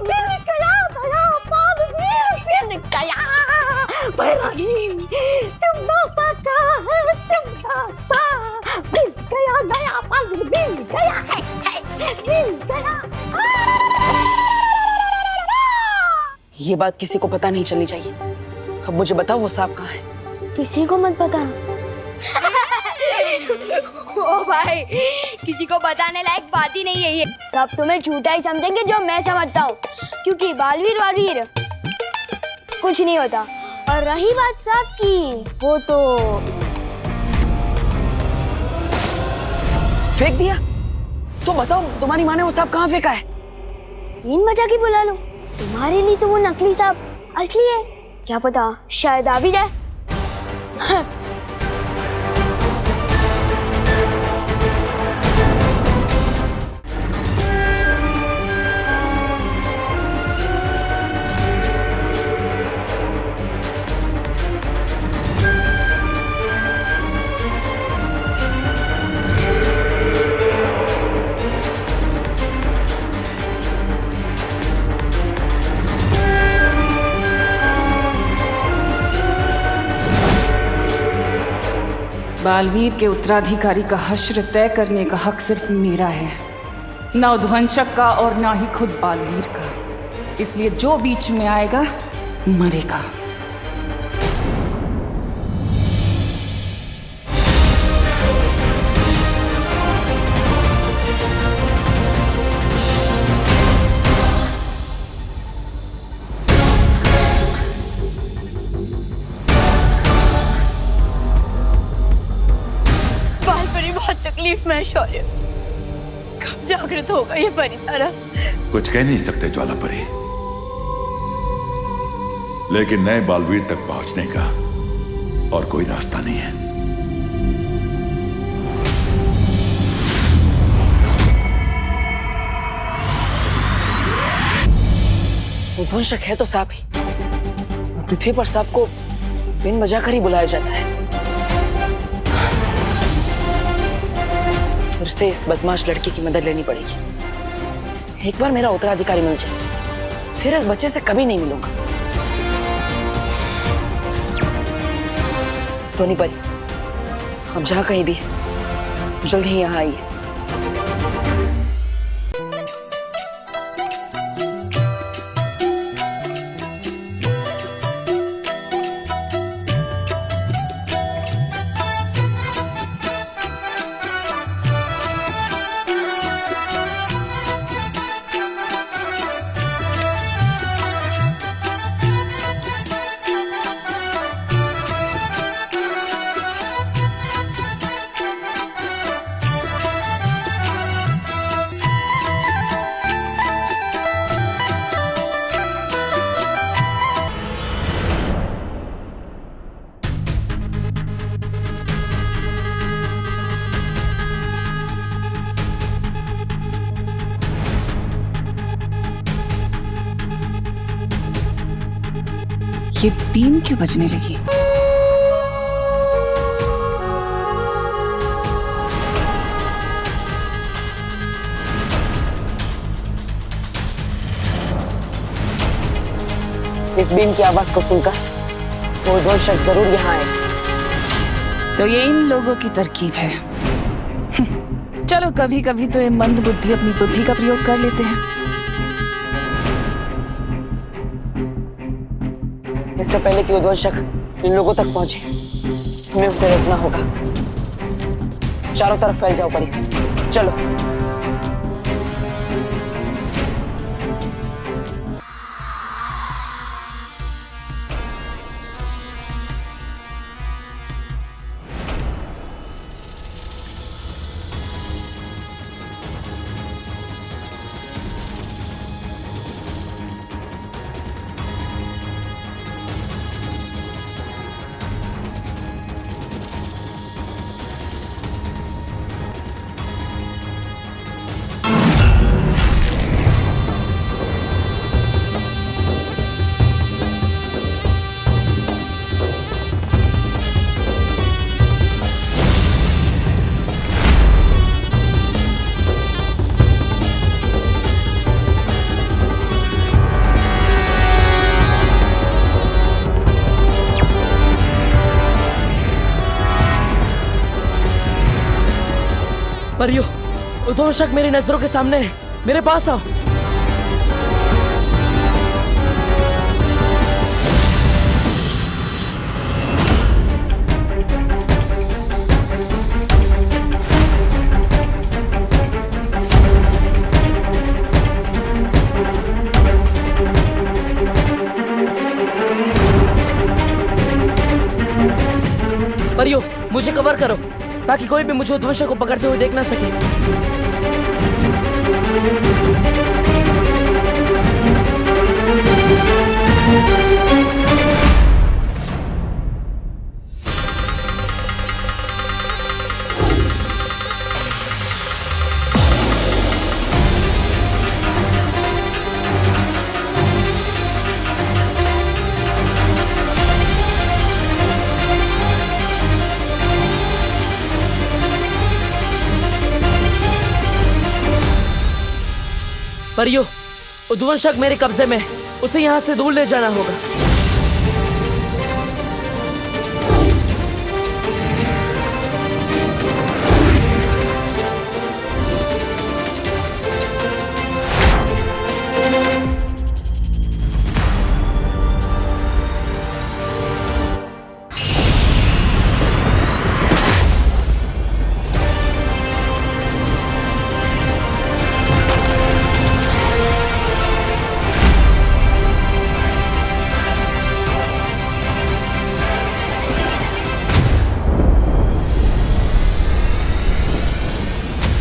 Speaker 8: नया बालवीर, मिल गया। भैरानी तुम सा का है, तुम सा मिल गया नया बालवीर, मिल गया है, मिल गया।
Speaker 6: ये बात किसी को पता नहीं चलनी चाहिए। अब मुझे बताओ वो सांप कहाँ है?
Speaker 17: किसी को मत पता। ओ भाई, किसी को बताने लायक बात ही नहीं है ये। सब तुम्हें झूठा ही समझेंगे जो मैं समझता हूँ, क्योंकि बालवीर वालवीर कुछ नहीं होता। और रही बात सांप की, वो तो
Speaker 6: फेंक दिया। तो बताओ तुम्हारी माँ ने वो सांप कहाँ फेंका है?
Speaker 17: 3 बजा के बुला लो। तुम्हारे लिए तो वो नकली सांप असली है, क्या पता शायद आ भी जाए।
Speaker 19: बालवीर के उत्तराधिकारी का हश्र तय करने का हक सिर्फ मेरा है, ना उद्वंशक का और ना ही खुद बालवीर का। इसलिए जो बीच में आएगा मरेगा।
Speaker 15: तकलीफ में शौर्य, कब जागृत होगा ये परी तारा?
Speaker 14: कुछ कह नहीं सकते ज्वाला परी, लेकिन नए बालवीर तक पहुंचने का और कोई रास्ता नहीं है।
Speaker 6: उद्वंशक है तो सांप ही, और पृथ्वी पर सांप को बिन बजाकर ही बुलाया जाता है। फिर से इस बदमाश लड़की की मदद लेनी पड़ेगी। एक बार मेरा उत्तराधिकारी मिल जाए, फिर इस बच्चे से कभी नहीं मिलूंगा। तो नहीं परी, अब जहां कहीं भी जल्दी ही यहाँ आइए।
Speaker 19: ये बीन क्यों बजने लगी?
Speaker 6: इस बीन की आवाज को सुनकर वो उद्वंशक जरूर यहाँ आए।
Speaker 19: तो ये इन लोगों की तरकीब है। चलो कभी कभी तो ये मंद बुद्धि अपनी बुद्धि का प्रयोग कर लेते हैं।
Speaker 6: इससे पहले कि उद्वंशक इन लोगों तक पहुंचे, हमें उसे रोकना होगा। चारों तरफ फैल जाओ परी, चलो। परियो, उद्वंशक मेरी नजरों के सामने है, मेरे पास आओ। परियो, मुझे कवर करो ताकि कोई भी मुझे उद्वंशक को पकड़ते हुए देख ना सके। परियो, उद्वंशक मेरे कब्जे में, उसे यहाँ से दूर ले जाना होगा।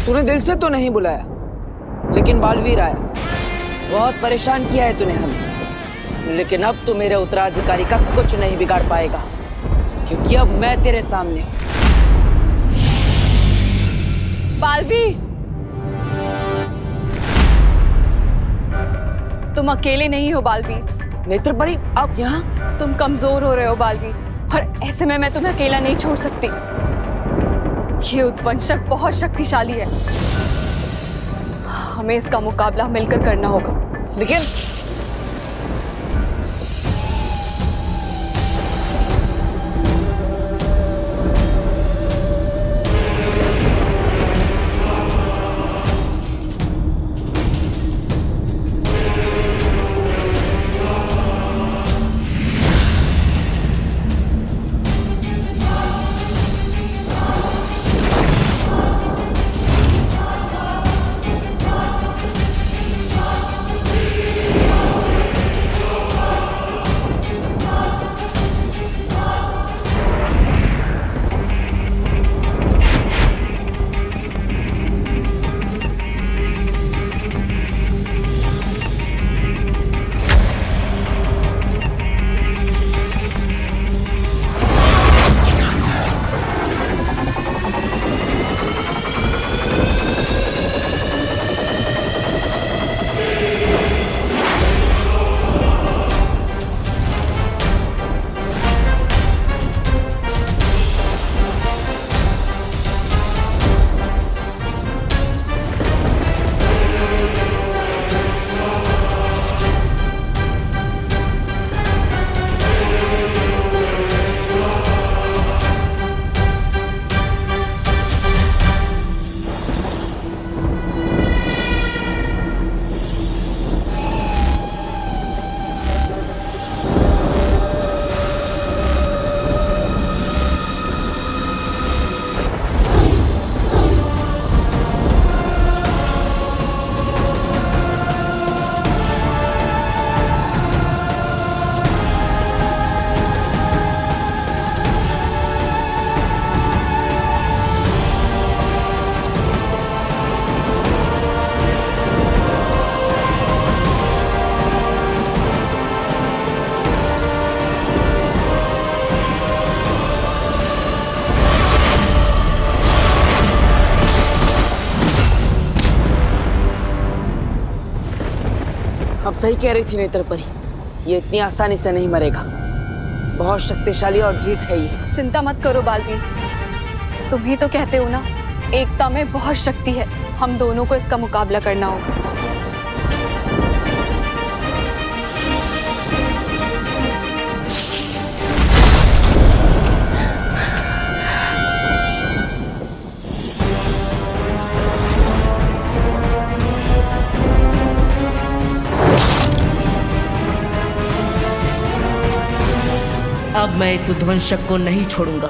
Speaker 6: तूने दिल से तो नहीं बुलाया, लेकिन बालवीर आया। बहुत परेशान किया है तूने हमें, लेकिन अब तू मेरे उत्तराधिकारी का कुछ नहीं बिगाड़ पाएगा, क्योंकि अब मैं तेरे सामने हूं।
Speaker 9: बालवीर, तुम अकेले नहीं हो बालवीर।
Speaker 6: नेत्र परी, आप यहाँ?
Speaker 9: तुम कमजोर हो रहे हो बालवीर, और ऐसे में मैं तुम्हें अकेला नहीं छोड़ सकती। ये उद्वंशक बहुत शक्तिशाली है, हमें इसका मुकाबला मिलकर करना होगा।
Speaker 6: लेकिन सही कह रही थी नेत्र परी, ये इतनी आसानी से नहीं मरेगा। बहुत शक्तिशाली और ढीठ है ये।
Speaker 9: चिंता मत करो बालवीर, तुम ही तो कहते हो ना, एकता में बहुत शक्ति है। हम दोनों को इसका मुकाबला करना होगा।
Speaker 11: अब मैं इस उद्वंशक को नहीं छोड़ूंगा।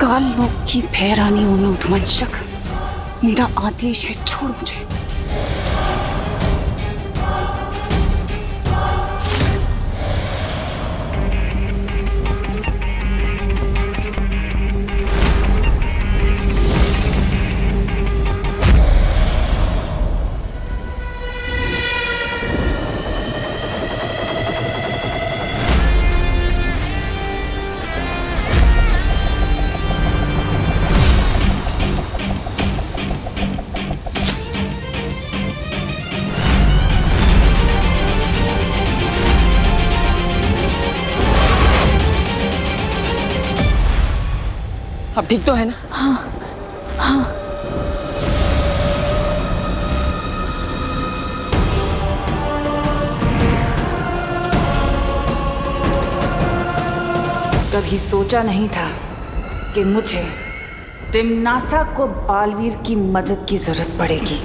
Speaker 19: काल लोक की भैरानी हूं मैं उद्वंशक, मेरा आदेश है, छोड़ मुझे।
Speaker 6: अब ठीक तो है ना?
Speaker 19: हाँ हाँ। कभी सोचा नहीं था कि मुझे तिम्नासा को बालवीर की मदद की जरूरत पड़ेगी।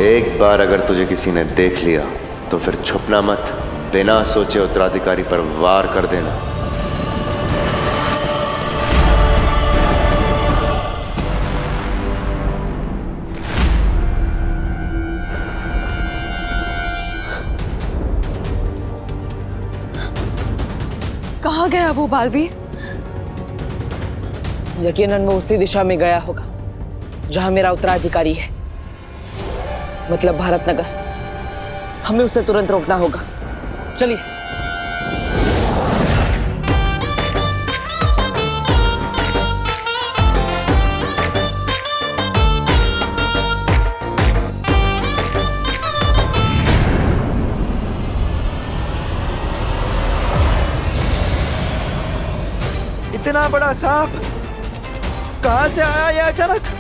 Speaker 7: एक बार अगर तुझे किसी ने देख लिया तो फिर छुपना मत, बिना सोचे उत्तराधिकारी पर वार कर देना।
Speaker 9: कहाँ गया वो बालवीर?
Speaker 6: यकीनन वो उसी दिशा में गया होगा जहां मेरा उत्तराधिकारी है, मतलब भारतनगर। हमें उसे तुरंत रोकना होगा। चलिए।
Speaker 18: इतना बड़ा सांप कहां से आया ये अचानक?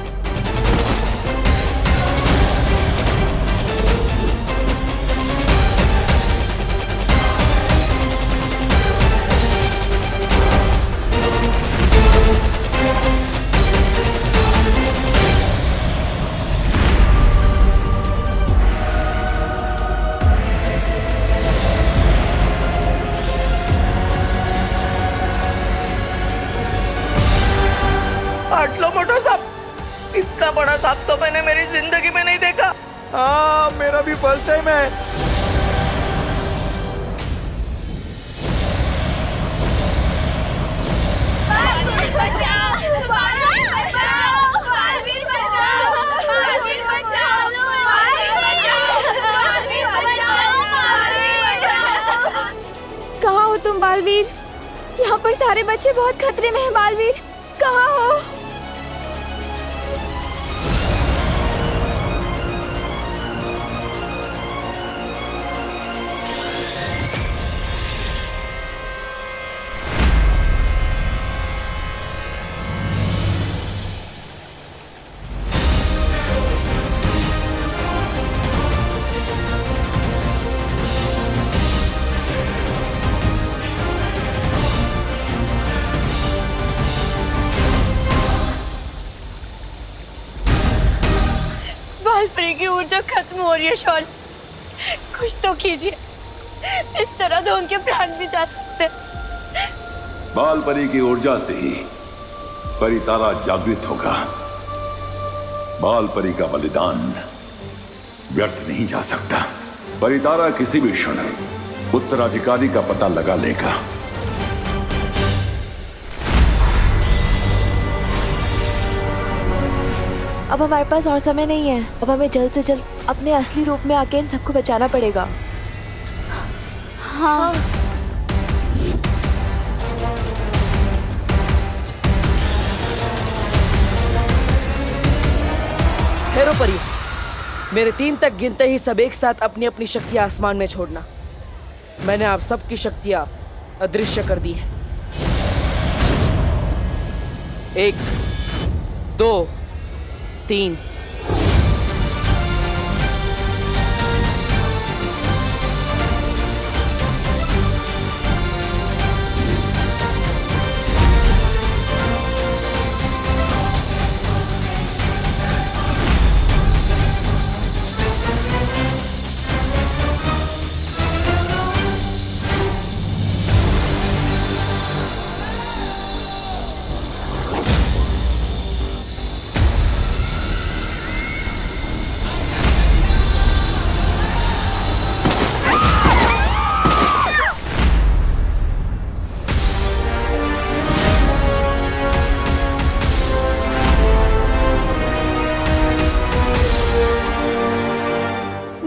Speaker 11: आटलो मोटा सांप, इतना बड़ा सांप तो मैंने मेरी जिंदगी में नहीं देखा।
Speaker 18: हाँ, मेरा भी फर्स्ट टाइम है।
Speaker 5: कहाँ हो तुम बालवीर? यहाँ पर सारे बच्चे बहुत खतरे में हैं बालवीर, कहाँ हो?
Speaker 17: बालपरी की ऊर्जा खत्म हो रही है शॉल, कुछ तो कीजिए, इस तरह तो उनके प्राण भी जा सकते।
Speaker 14: बाल परी की ऊर्जा से ही परितारा जागृत होगा। बाल परी का बलिदान व्यर्थ नहीं जा सकता। परितारा किसी भी क्षण उत्तराधिकारी का पता लगा लेगा।
Speaker 16: अब हमारे पास और समय नहीं है। अब हमें जल्द से जल्द अपने असली रूप में आके इन सबको बचाना पड़ेगा।
Speaker 5: हाँ।
Speaker 6: ठहरो परी, मेरे 3 तक गिनते ही सब एक साथ अपनी अपनी शक्तियां आसमान में छोड़ना। मैंने आप सबकी शक्तियां अदृश्य कर दी हैं। 1, 2, 3।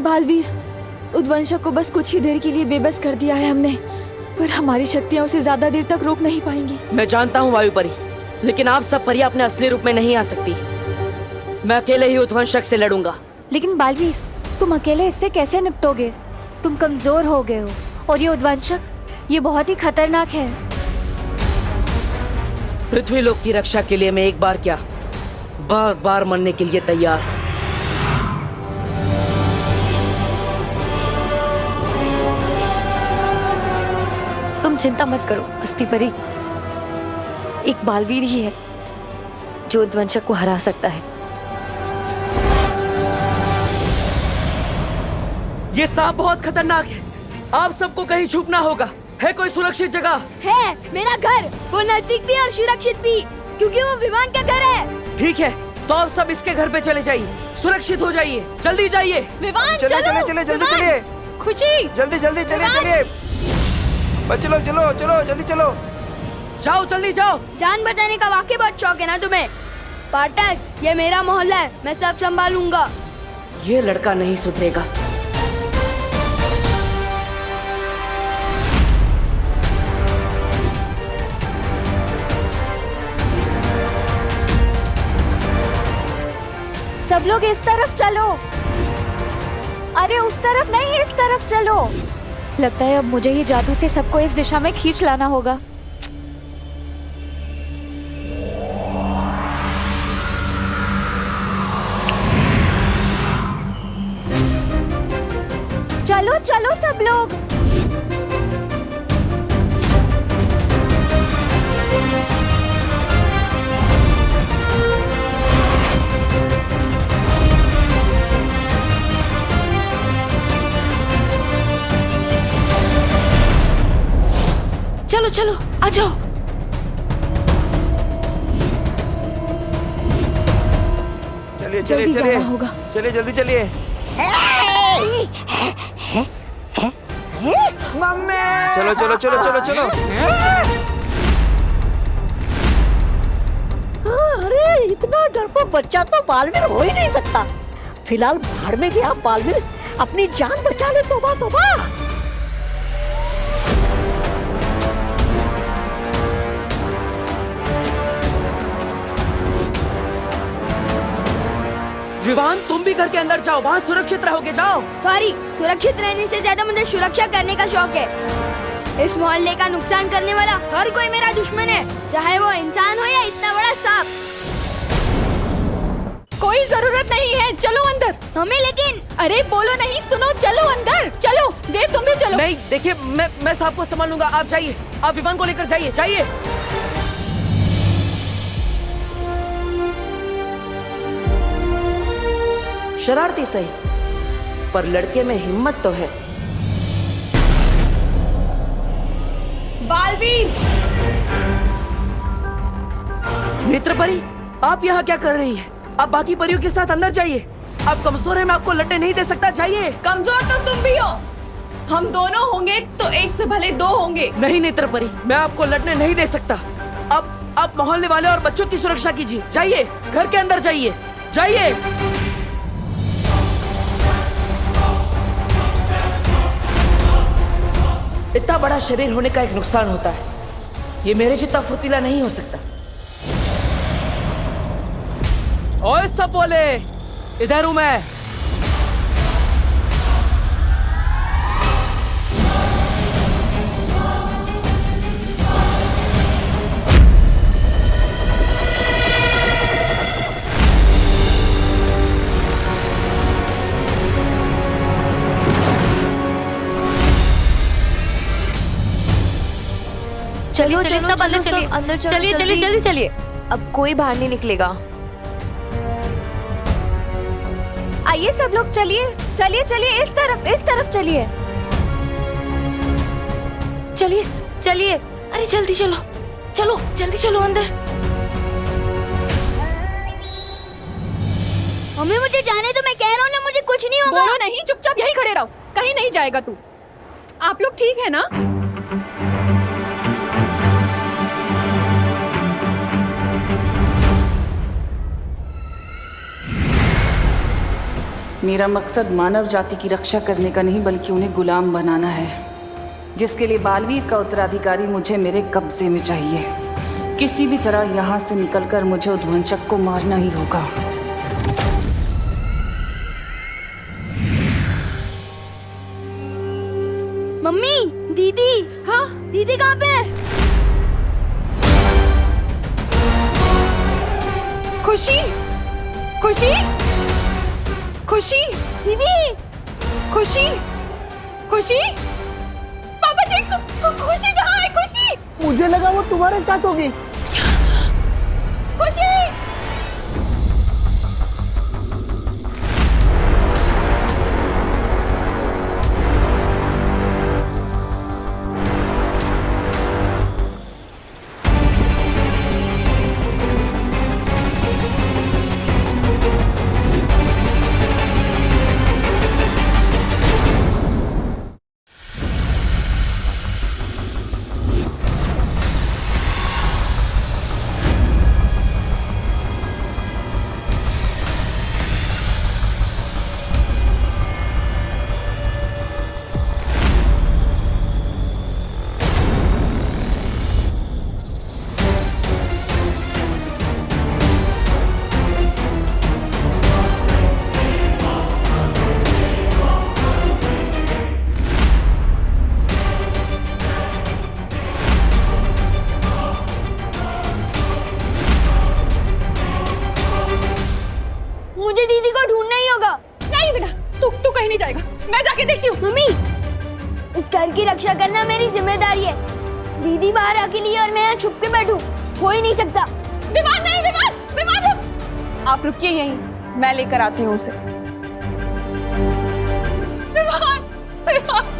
Speaker 5: बालवीर, उद्वंशक को बस कुछ ही देर के लिए बेबस कर दिया है हमने, पर हमारी शक्तियां उसे ज्यादा देर तक रोक नहीं पाएंगी।
Speaker 6: मैं जानता हूँ वायु परी, लेकिन आप सब परियां अपने असली रूप में नहीं आ सकती। मैं अकेले ही उद्वंशक से लड़ूंगा।
Speaker 5: लेकिन बालवीर, तुम अकेले इससे कैसे निपटोगे? तुम कमजोर हो गए हो, और ये उद्वंशक, ये बहुत ही खतरनाक है।
Speaker 6: पृथ्वी लोक की रक्षा के लिए मैं एक बार क्या, बार बार मरने के लिए तैयार।
Speaker 16: तुम चिंता मत करो अस्थि परी, एक बालवीर ही है जो उद्वंशक को हरा सकता है।
Speaker 6: ये सांप बहुत खतरनाक है, आप सबको कहीं छुपना होगा। है कोई सुरक्षित जगह?
Speaker 17: है मेरा घर, वो नजदीक भी और सुरक्षित भी, क्योंकि वो विवान का घर है।
Speaker 6: ठीक है, तो आप सब इसके घर पे चले जाइए, सुरक्षित हो जाइए, जल्दी जाइए।
Speaker 17: विवान
Speaker 11: चले चले चले जल्दी चलिए,
Speaker 17: खुशी,
Speaker 11: जल्दी जल्दी चलिए चलिए, चलो चलो चलो जल्दी चलो,
Speaker 6: जाओ जल्दी जाओ।
Speaker 17: जान बचाने का वाकई बहुत शौक है ना तुम्हें? पाठक, ये मेरा मोहल्ला है, मैं सब संभालूंगा।
Speaker 6: ये लड़का नहीं सुधरेगा।
Speaker 5: सब लोग इस तरफ चलो। अरे उस तरफ नहीं, इस तरफ चलो। लगता है अब मुझे ही जादू से सबको इस दिशा में खींच लाना होगा। चलो चलो सब लोग।
Speaker 16: चलो चलो आ जाओ।
Speaker 11: चलिए
Speaker 5: जल्दी
Speaker 11: चलिए
Speaker 5: जाना होगा।
Speaker 11: चलिए जल्दी चलिए। चलो चलो चलो चलो चलो।
Speaker 8: अरे इतना डरपोक बच्चा तो बालवीर हो ही नहीं सकता। फिलहाल भाड़ में गया बालवीर, अपनी जान बचा ले। तोबा तोबा।
Speaker 6: विवान, तुम भी घर के अंदर जाओ, वहाँ सुरक्षित रहोगे, जाओ।
Speaker 17: सॉरी, सुरक्षित रहने से ज्यादा मुझे सुरक्षा करने का शौक है। इस मोहल्ले का नुकसान करने वाला हर कोई मेरा दुश्मन है, चाहे वो इंसान हो या इतना बड़ा सांप।
Speaker 4: कोई जरूरत नहीं है, चलो अंदर।
Speaker 17: हमें लेकिन।
Speaker 4: अरे बोलो नहीं, सुनो, चलो अंदर चलो। देव तुम भी चलो।
Speaker 6: नहीं, देखिए मैं सांप को संभाल लूंगा, आप जाइए, आप विवान को लेकर जाइए, जाइए। शरारती सही, पर लड़के में हिम्मत तो है।
Speaker 9: बालवीर!
Speaker 6: नेत्र परी, आप यहाँ क्या कर रही है? आप बाकी परियों के साथ अंदर जाइए। आप कमजोर हैं, मैं आपको लड़ने नहीं दे सकता, जाइए।
Speaker 9: कमजोर तो तुम भी हो। हम दोनों होंगे तो एक से भले दो होंगे।
Speaker 6: नहीं नेत्र परी, मैं आपको लड़ने नहीं दे सकता। अब आप मोहल्ले वाले और बच्चों की सुरक्षा कीजिए। जाइए, घर के अंदर जाइए, जाइए। इतना बड़ा शरीर होने का एक नुकसान होता है, ये मेरे जितना फुर्तीला नहीं हो सकता। ओए सब बोले, इधर हूं मैं।
Speaker 16: चलिए चलिए सब अंदर चलिए, चलिए चलिए चलिए चलिए। अब कोई बाहर नहीं निकलेगा।
Speaker 5: आइए सब लोग, चलिए चलिए चलिए, इस तरफ चलिए।
Speaker 16: चलिए चलिए, अरे जल्दी चलो, चलो जल्दी चलो अंदर।
Speaker 17: मम्मी मुझे जाने दो, मैं कह रहा हूँ ना, मुझे कुछ नहीं होगा।
Speaker 4: बोलो नहीं, चुपचाप यहीं खड़े रहो, कहीं नहीं जाएगा तू। आप लोग ठीक है ना?
Speaker 19: मेरा मकसद मानव जाति की रक्षा करने का नहीं, बल्कि उन्हें गुलाम बनाना है, जिसके लिए बालवीर का उत्तराधिकारी मुझे मेरे कब्जे में चाहिए। किसी भी तरह यहाँ से निकलकर मुझे उद्वंशक को मारना ही होगा।
Speaker 17: मम्मी, दीदी। हाँ, दीदी कहाँ पे है?
Speaker 4: खुशी, खुशी, खुशी,
Speaker 17: दीदी,
Speaker 4: खुशी, खुशी, पापा जी, खुशी कहाँ है? खुशी,
Speaker 11: मुझे लगा वो तुम्हारे साथ होगी।
Speaker 4: खुशी।
Speaker 17: मुझे दीदी को ढूंढना ही होगा।
Speaker 4: नहीं बेटा, तू कहीं नहीं जाएगा, मैं जाके देखती हूँ।
Speaker 17: मम्मी, इस घर की रक्षा करना मेरी जिम्मेदारी है। दीदी बाहर अकेली है और मैं यहाँ छुप के बैठूं, हो ही नहीं सकता।
Speaker 9: विमान नहीं, विमान रुक। आप रुकिए यहीं, मैं लेकर आती हूँ उसे।
Speaker 4: विमान, विमान।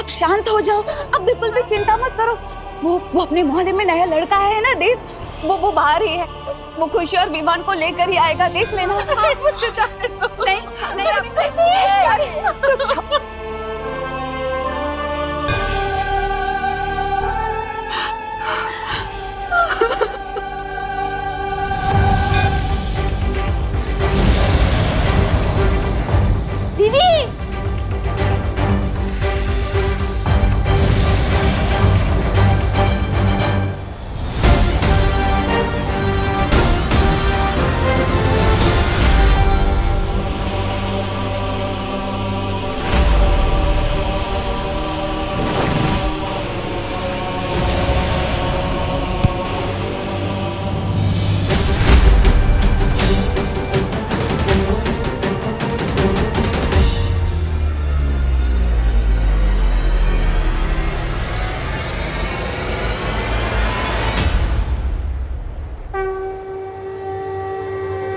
Speaker 4: आप शांत हो जाओ, आप बिल्कुल भी चिंता मत करो। वो अपने मोहल्ले में नया लड़का है ना देव, वो बाहर ही है। वो खुशी और विमान को लेकर ही आएगा, देख लेना। मुझसे जाने दो। नहीं
Speaker 17: दीदी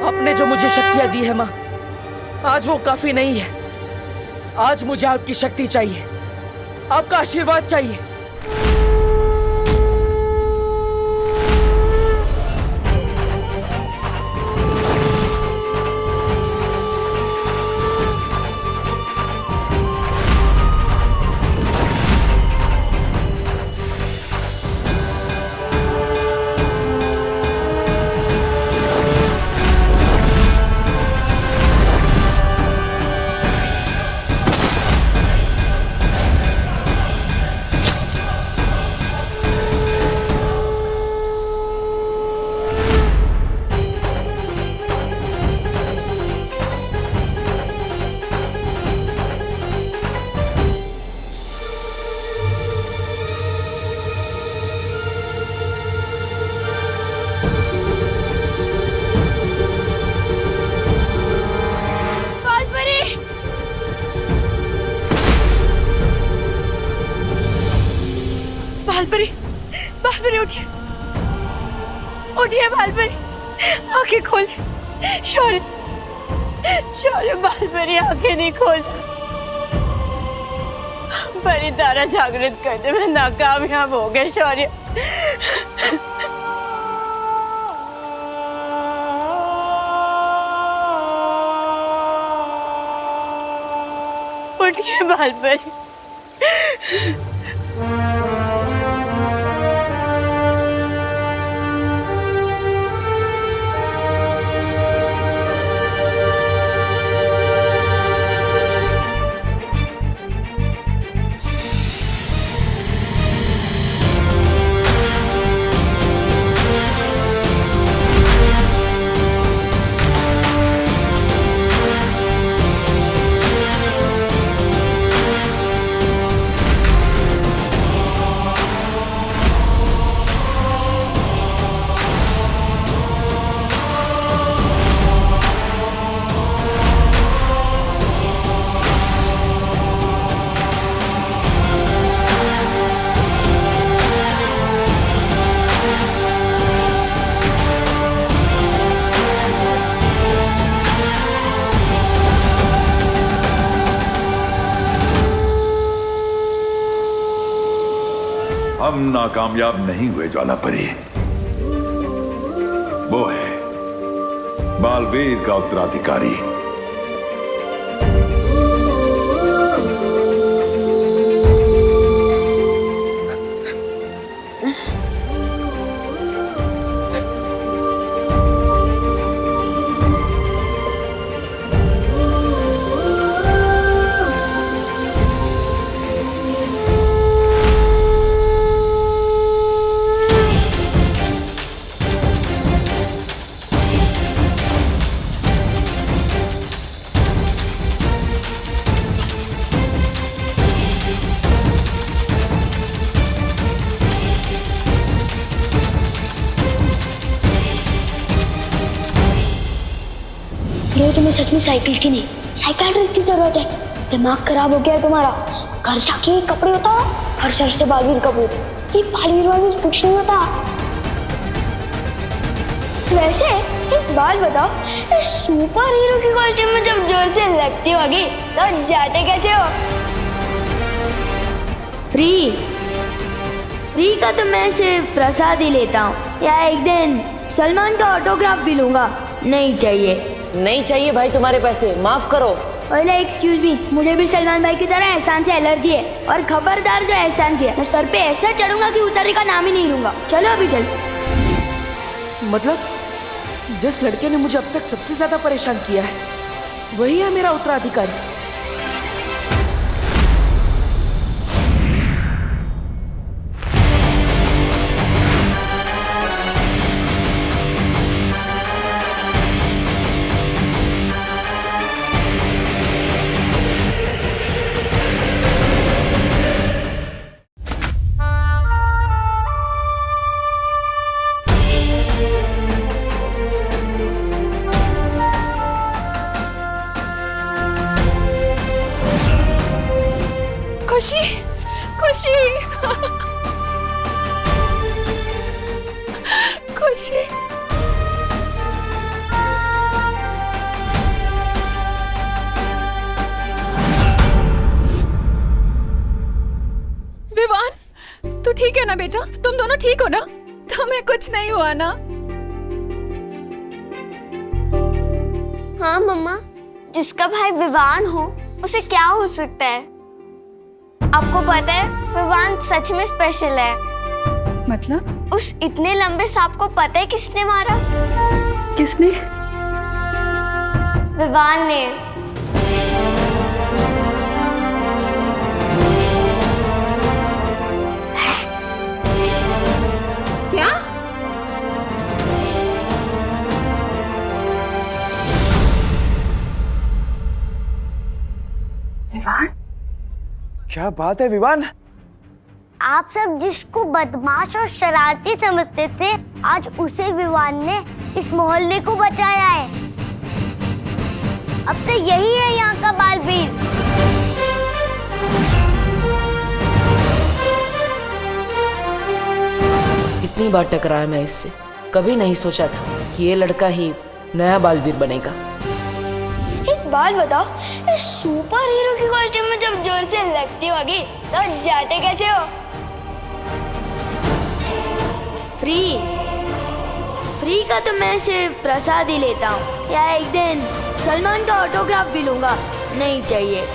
Speaker 11: आपने जो मुझे शक्तियां दी है माँ, आज वो काफी नहीं है। आज मुझे आपकी शक्ति चाहिए, आपका आशीर्वाद चाहिए।
Speaker 4: बालपरी उठिए, उठिए बालपरी, आंखें खोल। शौर्य बालपरी आंखें नहीं खोल। बड़ी तारा जागृत करने में नाकामयाब हो गए शौर्य। उठिए बालपरी।
Speaker 14: हम नाकामयाब नहीं हुए ज्वालापरी। वो है बालवीर का उत्तराधिकारी।
Speaker 17: ये तुम्हें सच में साइकिल की नहीं, साइकियाट्रिस्ट की जरूरत है। दिमाग खराब हो गया है तुम्हारा। घर जाके कपड़े उतारो, हर शहर से बालवीर का भूत। ये बालवीर कुछ नहीं होता। वैसे एक बात बताओ, इस सुपर हीरो की कॉस्ट्यूम में जब जोर से लगती होगी तो जाते कैसे हो? फ्री का तो मैं सिर्फ प्रसाद ही लेता हूँ, या एक दिन सलमान का ऑटोग्राफ भी लूंगा। नहीं चाहिए।
Speaker 6: नहीं चाहिए भाई तुम्हारे पैसे, माफ करो।
Speaker 17: पहले एक्सक्यूज मी, मुझे भी सलमान भाई की तरह एहसान से एलर्जी है, और खबरदार जो एहसान किया मैं सर पे ऐसा चढ़ूंगा कि उतरने का नाम ही नहीं लूंगा। चलो अभी चलो।
Speaker 11: मतलब जिस लड़के ने मुझे अब तक सबसे ज्यादा परेशान किया है वही है मेरा उत्तराधिकारी।
Speaker 15: खुशी खुशी खुशी। विवान, तू ठीक है ना बेटा? तुम दोनों ठीक हो ना? तुम्हें कुछ नहीं हुआ ना?
Speaker 17: हाँ मम्मा, जिसका भाई विवान हो उसे क्या हो सकता है? आपको पता है विवान सच में स्पेशल है।
Speaker 15: मतलब?
Speaker 17: उस इतने लंबे सांप को पता है किसने मारा?
Speaker 15: किसने?
Speaker 17: विवान ने।
Speaker 15: क्या?
Speaker 3: विवान? क्या बात है विवान?
Speaker 17: आप सब जिसको बदमाश और शरारती समझते थे, आज उसे विवान ने इस मोहल्ले को बचाया है। अब तो यही है यहाँ का बालवीर।
Speaker 6: इतनी बार टकराया मैं इससे, कभी नहीं सोचा था कि ये लड़का ही नया बालवीर बनेगा।
Speaker 17: एक बात बताओ, इस सुपर हीरो की कॉस्ट्यूम में जब जोर से लगती होगी तो जाते कैसे हो? फ्री का तो मैं सिर्फ प्रसाद ही लेता हूँ, या एक दिन सलमान का ऑटोग्राफ भी लूंगा। नहीं चाहिए।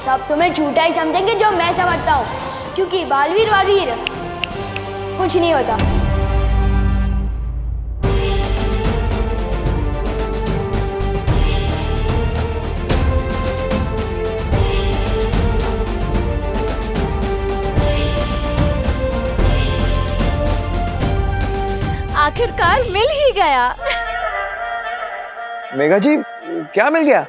Speaker 17: सब तुम्हें झूठा ही समझेंगे जो मैं समझता हूँ, क्योंकि बालवीर कुछ नहीं होता।
Speaker 5: आखिरकार मिल ही गया।
Speaker 3: मेघा जी, क्या मिल गया?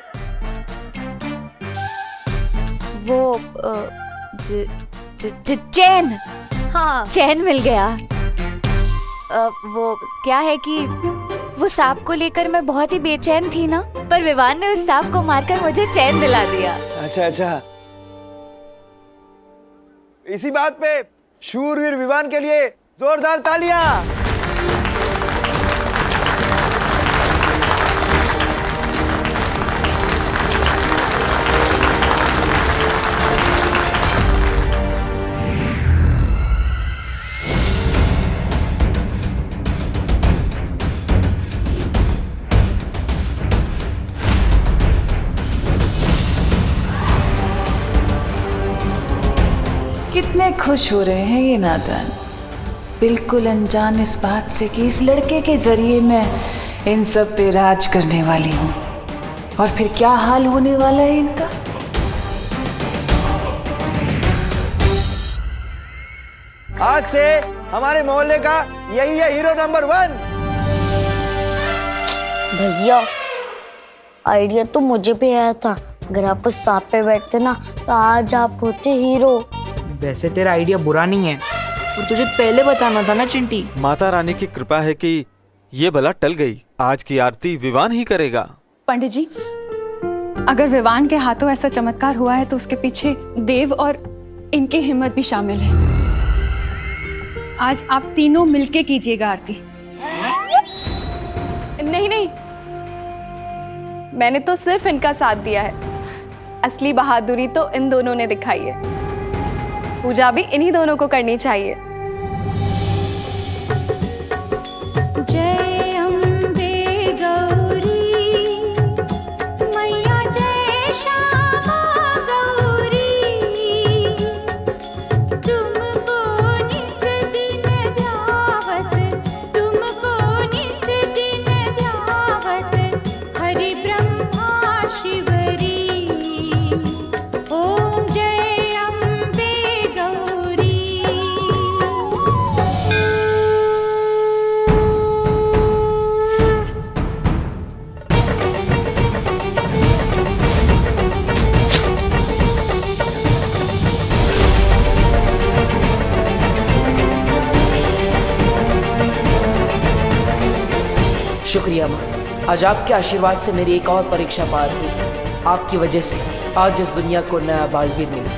Speaker 5: वो चैन। हाँ, चैन मिल गया। वो क्या है कि वो सांप को लेकर मैं बहुत ही बेचैन थी ना, पर विवान ने उस सांप को मारकर मुझे चैन दिला दिया।
Speaker 3: अच्छा अच्छा, इसी बात पे शूरवीर विवान के लिए जोरदार तालियां।
Speaker 19: कितने खुश हो रहे हैं ये नादान, बिल्कुल अनजान इस बात से कि इस लड़के के जरिए मैं इन सब पे राज करने वाली हूँ। और फिर क्या हाल होने वाला है इनका।
Speaker 3: आज से हमारे मोहल्ले का यही है हीरो नंबर 1।
Speaker 17: भैया, आइडिया तो मुझे भी आया था। अगर आप उस सांप पे बैठते ना तो आज आप होते हीरो।
Speaker 10: वैसे तेरा आइडिया बुरा नहीं है, और तुझे पहले बताना था ना चिंटी।
Speaker 20: माता रानी की कृपा है कि ये बला टल गई। आज की आरती विवान ही करेगा।
Speaker 19: पंडित जी,
Speaker 9: अगर विवान के हाथों ऐसा चमत्कार हुआ है तो उसके पीछे देव और इनकी हिम्मत भी शामिल है। आज आप तीनों मिलके कीजिएगा आरती। नहीं नहीं, मैंने तो सिर्फ इनका साथ दिया है, असली बहादुरी तो इन दोनों ने दिखाई है। पूजा भी इन्हीं दोनों को करनी चाहिए।
Speaker 18: जय अम्बे गौरी मैया, जय श्यामा गौरी, तुमको निस दिन ध्यावत, तुमको निस दिन ध्यावत, हरि ब्रह्मा शिवरी, ओम जय अम्बे गौरी।
Speaker 11: शुक्रिया माँ, आज आपके आशीर्वाद से मेरी एक और परीक्षा पार हुई। आपकी वजह से आज इस दुनिया को नया बालवीर मिला।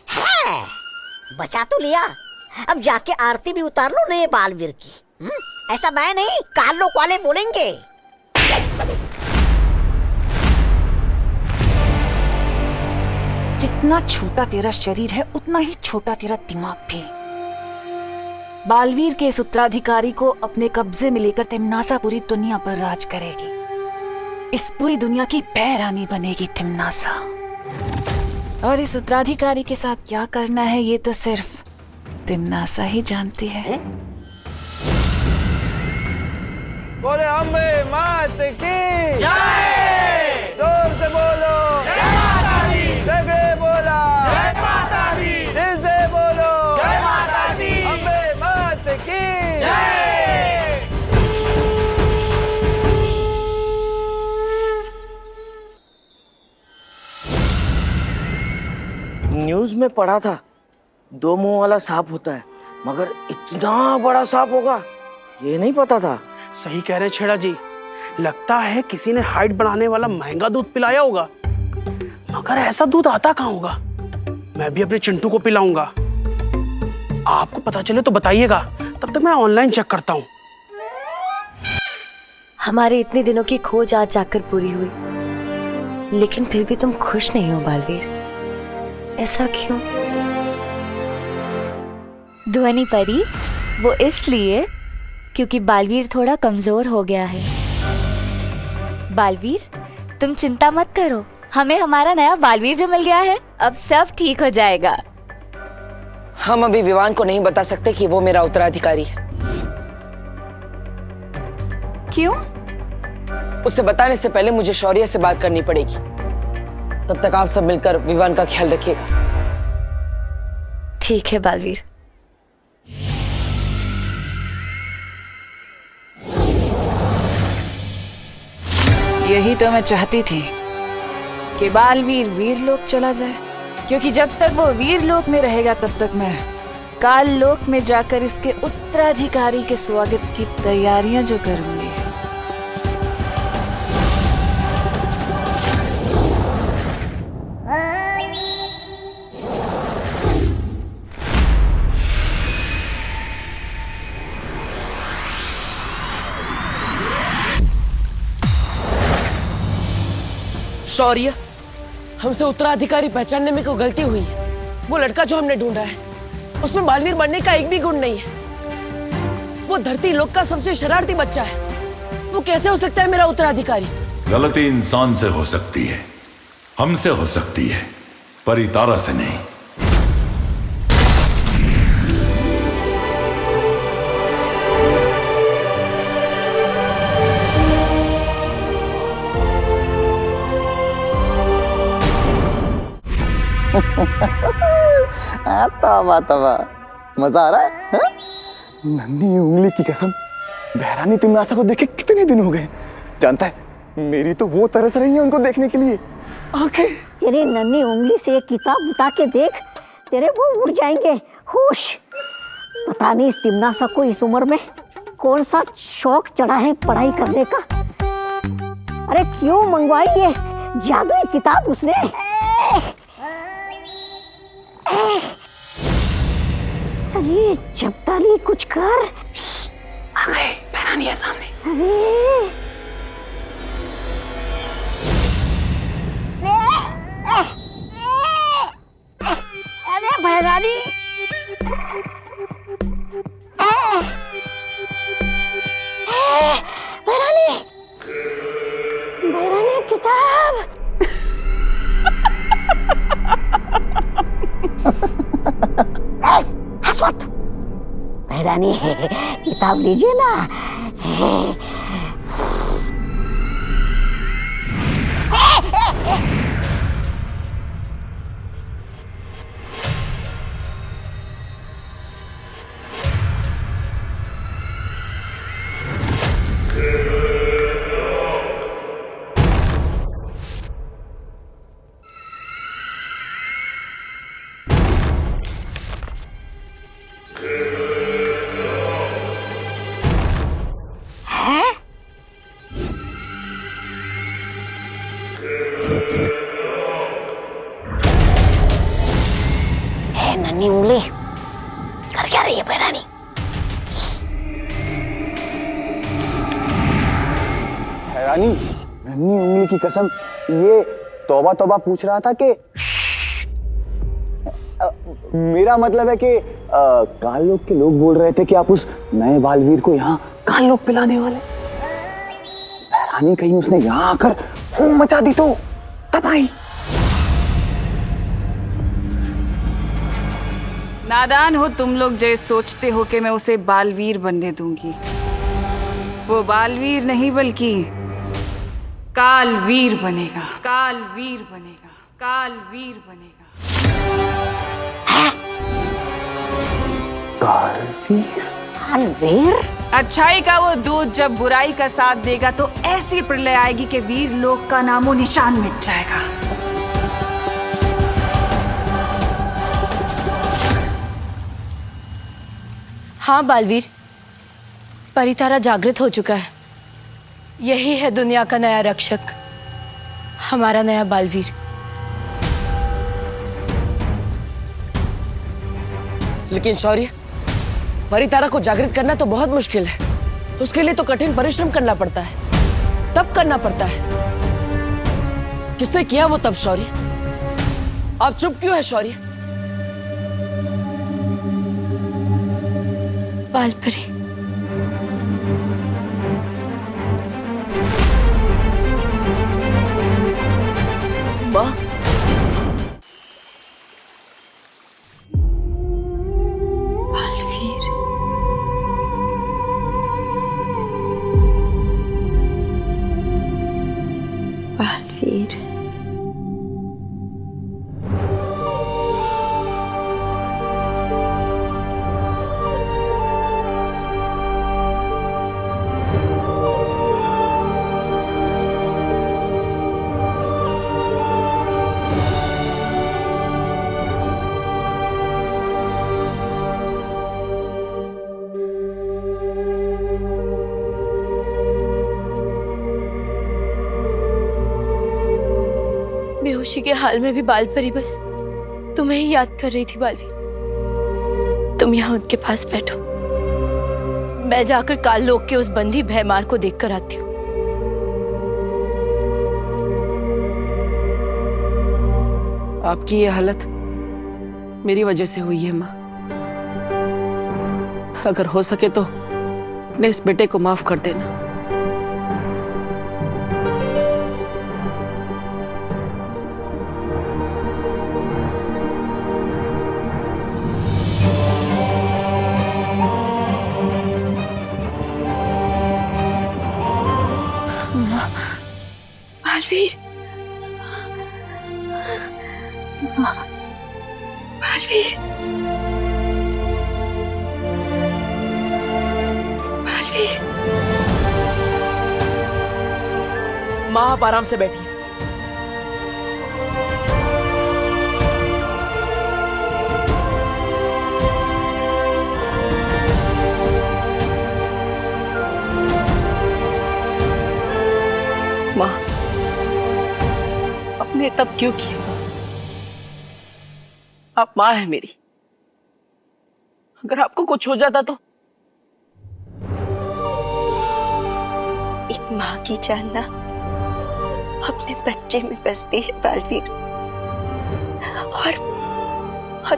Speaker 8: है, बचा तो लिया। अब जाके आरती भी उतार लो नए बालवीर की। ऐसा मैं नहीं, काल लोक वाले बोलेंगे।
Speaker 19: जितना छोटा तेरा शरीर है उतना ही छोटा तेरा दिमाग भी। बालवीर के इस उत्तराधिकारी को अपने कब्जे में लेकर तिम्नासा पूरी दुनिया पर राज करेगी। इस पूरी दुनिया की पैरानी बनेगी तिम्नासा। और इस उत्तराधिकारी के साथ क्या करना है ये तो सिर्फ तिम्नासा ही जानती है।
Speaker 18: बोले अम्बे मात की जय, जोर से बोलो जय माता दी, जय बोला जय माता दी, दिल से बोलो जय माता दी, अम्बे मात की जय।
Speaker 10: न्यूज में पढ़ा था 2 मुंह वाला सांप होता है, मगर इतना बड़ा सांप होगा ये नहीं पता था।
Speaker 12: सही कह रहे छेड़ा जी, लगता है किसी ने हाइट बढ़ाने वाला महंगा दूध पिलाया होगा, मगर ऐसा दूध आता कहाँ होगा। मैं भी अपने चिंटू को पिलाऊंगा। आपको पता चले तो बताइएगा, तब तक मैं ऑनलाइन चेक करता हूँ।
Speaker 5: हमारे इतने दिनों की खोज आज जाकर पूरी हुई, लेकिन फिर भी तुम खुश नहीं हो बालवीर। ऐसा क्यों? ध्वनि परी, वो इसलिए क्योंकि बालवीर थोड़ा कमजोर हो गया है। बालवीर, तुम चिंता मत करो, हमें हमारा नया बालवीर जो मिल गया है, अब सब ठीक हो जाएगा।
Speaker 6: हम अभी विवान को नहीं बता सकते कि वो मेरा उत्तराधिकारी है।
Speaker 5: क्यों?
Speaker 6: उसे बताने से पहले मुझे शौर्य से बात करनी पड़ेगी। तब तक आप सब मिलकर विवान का ख्याल रखिएगा।
Speaker 5: ठीक है बालवीर।
Speaker 19: यही तो मैं चाहती थी कि बालवीर वीरलोक चला जाए, क्योंकि जब तक वो वीरलोक में रहेगा तब तक मैं काल लोक में जाकर इसके उत्तराधिकारी के स्वागत की तैयारियां जो करूंगी।
Speaker 6: शौर्य, हमसे उत्तराधिकारी पहचानने में कोई गलती हुई है। वो लड़का जो हमने ढूंढा है उसमें बालवीर बनने का एक भी गुण नहीं है। वो धरती लोक का सबसे शरारती बच्चा है। वो कैसे हो सकता है मेरा उत्तराधिकारी?
Speaker 14: गलती इंसान से हो सकती है, हमसे हो सकती है, पर इतारा से नहीं।
Speaker 3: तवा तवा मजा आ रहा है? नन्ही उंगली की कसम, बहरानी तिम्नासा को देखे कितने दिन हो गए। जानता है, मेरी तो वो तरस रही है उनको देखने के लिए। आंखें
Speaker 8: तेरी नन्ही उंगली से एक किताब उठा के देख, तेरे वो उड़ जाएंगे होश। पता नहीं इस तिमनासा को इस उम्र में कौन सा शौक चढ़ा है पढ़ाई करने का। अरे क्यों मंगवाई ये जादुई किताब उसने? अरे जब्ताली कुछ कर।
Speaker 15: आ गए, बहरानी है सामने।
Speaker 8: अरे बहरानी, बहरानी, बहरानी किताब। हंस मत बहरानी, किताब लीजिए ना। नन्ही उंगली कर क्या रही है बहरानी?
Speaker 3: हैरानी, नन्ही उंगली की कसम, ये तौबा तौबा पूछ रहा था कि मेरा मतलब है कि काल लोग के लोग बोल रहे थे कि आप उस नए बालवीर को यहाँ काल लोग पिलाने वाले। हैरानी, कहीं उसने यहाँ आकर फूम मचा दी तो तब आई।
Speaker 19: नादान हो तुम लोग जो सोचते हो कि मैं उसे बालवीर बनने दूंगी। वो बालवीर नहीं बल्कि कालवीर बनेगा, कालवीर बनेगा, कालवीर बनेगा।
Speaker 3: कालवीर?
Speaker 8: कालवीर?
Speaker 19: अच्छाई का वो दूध जब बुराई का साथ देगा तो ऐसी प्रलय आएगी कि वीर लोक का नामो निशान मिट जाएगा।
Speaker 15: हाँ बालवीर, परितारा जागृत हो चुका है। यही है दुनिया का नया रक्षक, हमारा नया बालवीर।
Speaker 6: लेकिन शौर्य, परितारा को जागृत करना तो बहुत मुश्किल है। उसके लिए तो कठिन परिश्रम करना पड़ता है, तब करना पड़ता है। किसने किया वो तब शौर्य? आप चुप क्यों है शौर्य?
Speaker 15: बालपरी,
Speaker 6: माँ,
Speaker 15: बालवीर,
Speaker 13: बालवीर,
Speaker 15: बेहोशी के हाल में भी बालपरी बस तुम्हें ही याद कर रही थी बालवीर। तुम यहाँ उनके पास बैठो, मैं जाकर काल लोक के उस बंदी भयमार को देखकर आती हूँ।
Speaker 6: आपकी ये हालत मेरी वजह से हुई है माँ। अगर हो सके तो अपने इस बेटे को माफ कर देना।
Speaker 15: बालवीर, बालवीर, बालवीर।
Speaker 6: माँ, आप आराम से बैठिए। आपने तब क्यों किया? आप माँ है मेरी, अगर आपको कुछ हो जाता तो?
Speaker 13: एक माँ की जान ना अपने बच्चे में बसती है बालवीर, और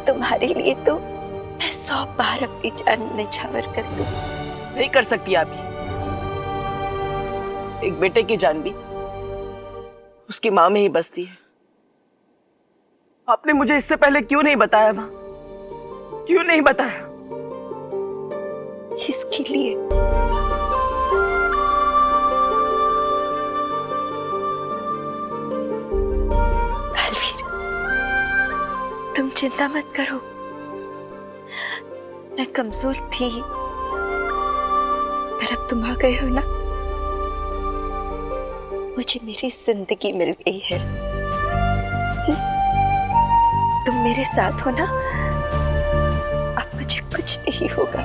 Speaker 13: तुम्हारे लिए तो मैं 100 बार अपनी जान निछावर कर दूं।
Speaker 6: नहीं कर सकती आप ये। एक बेटे की जान भी उसकी माँ में ही बसती है। आपने मुझे इससे पहले क्यों नहीं बताया माँ? क्यों नहीं बताया?
Speaker 13: इसके लिए बालवीर, तुम चिंता मत करो। मैं कमजोर थी, पर अब तुम आ गए हो ना, मुझे मेरी जिंदगी मिल गई है। तुम मेरे साथ हो ना, अब मुझे कुछ नहीं होगा।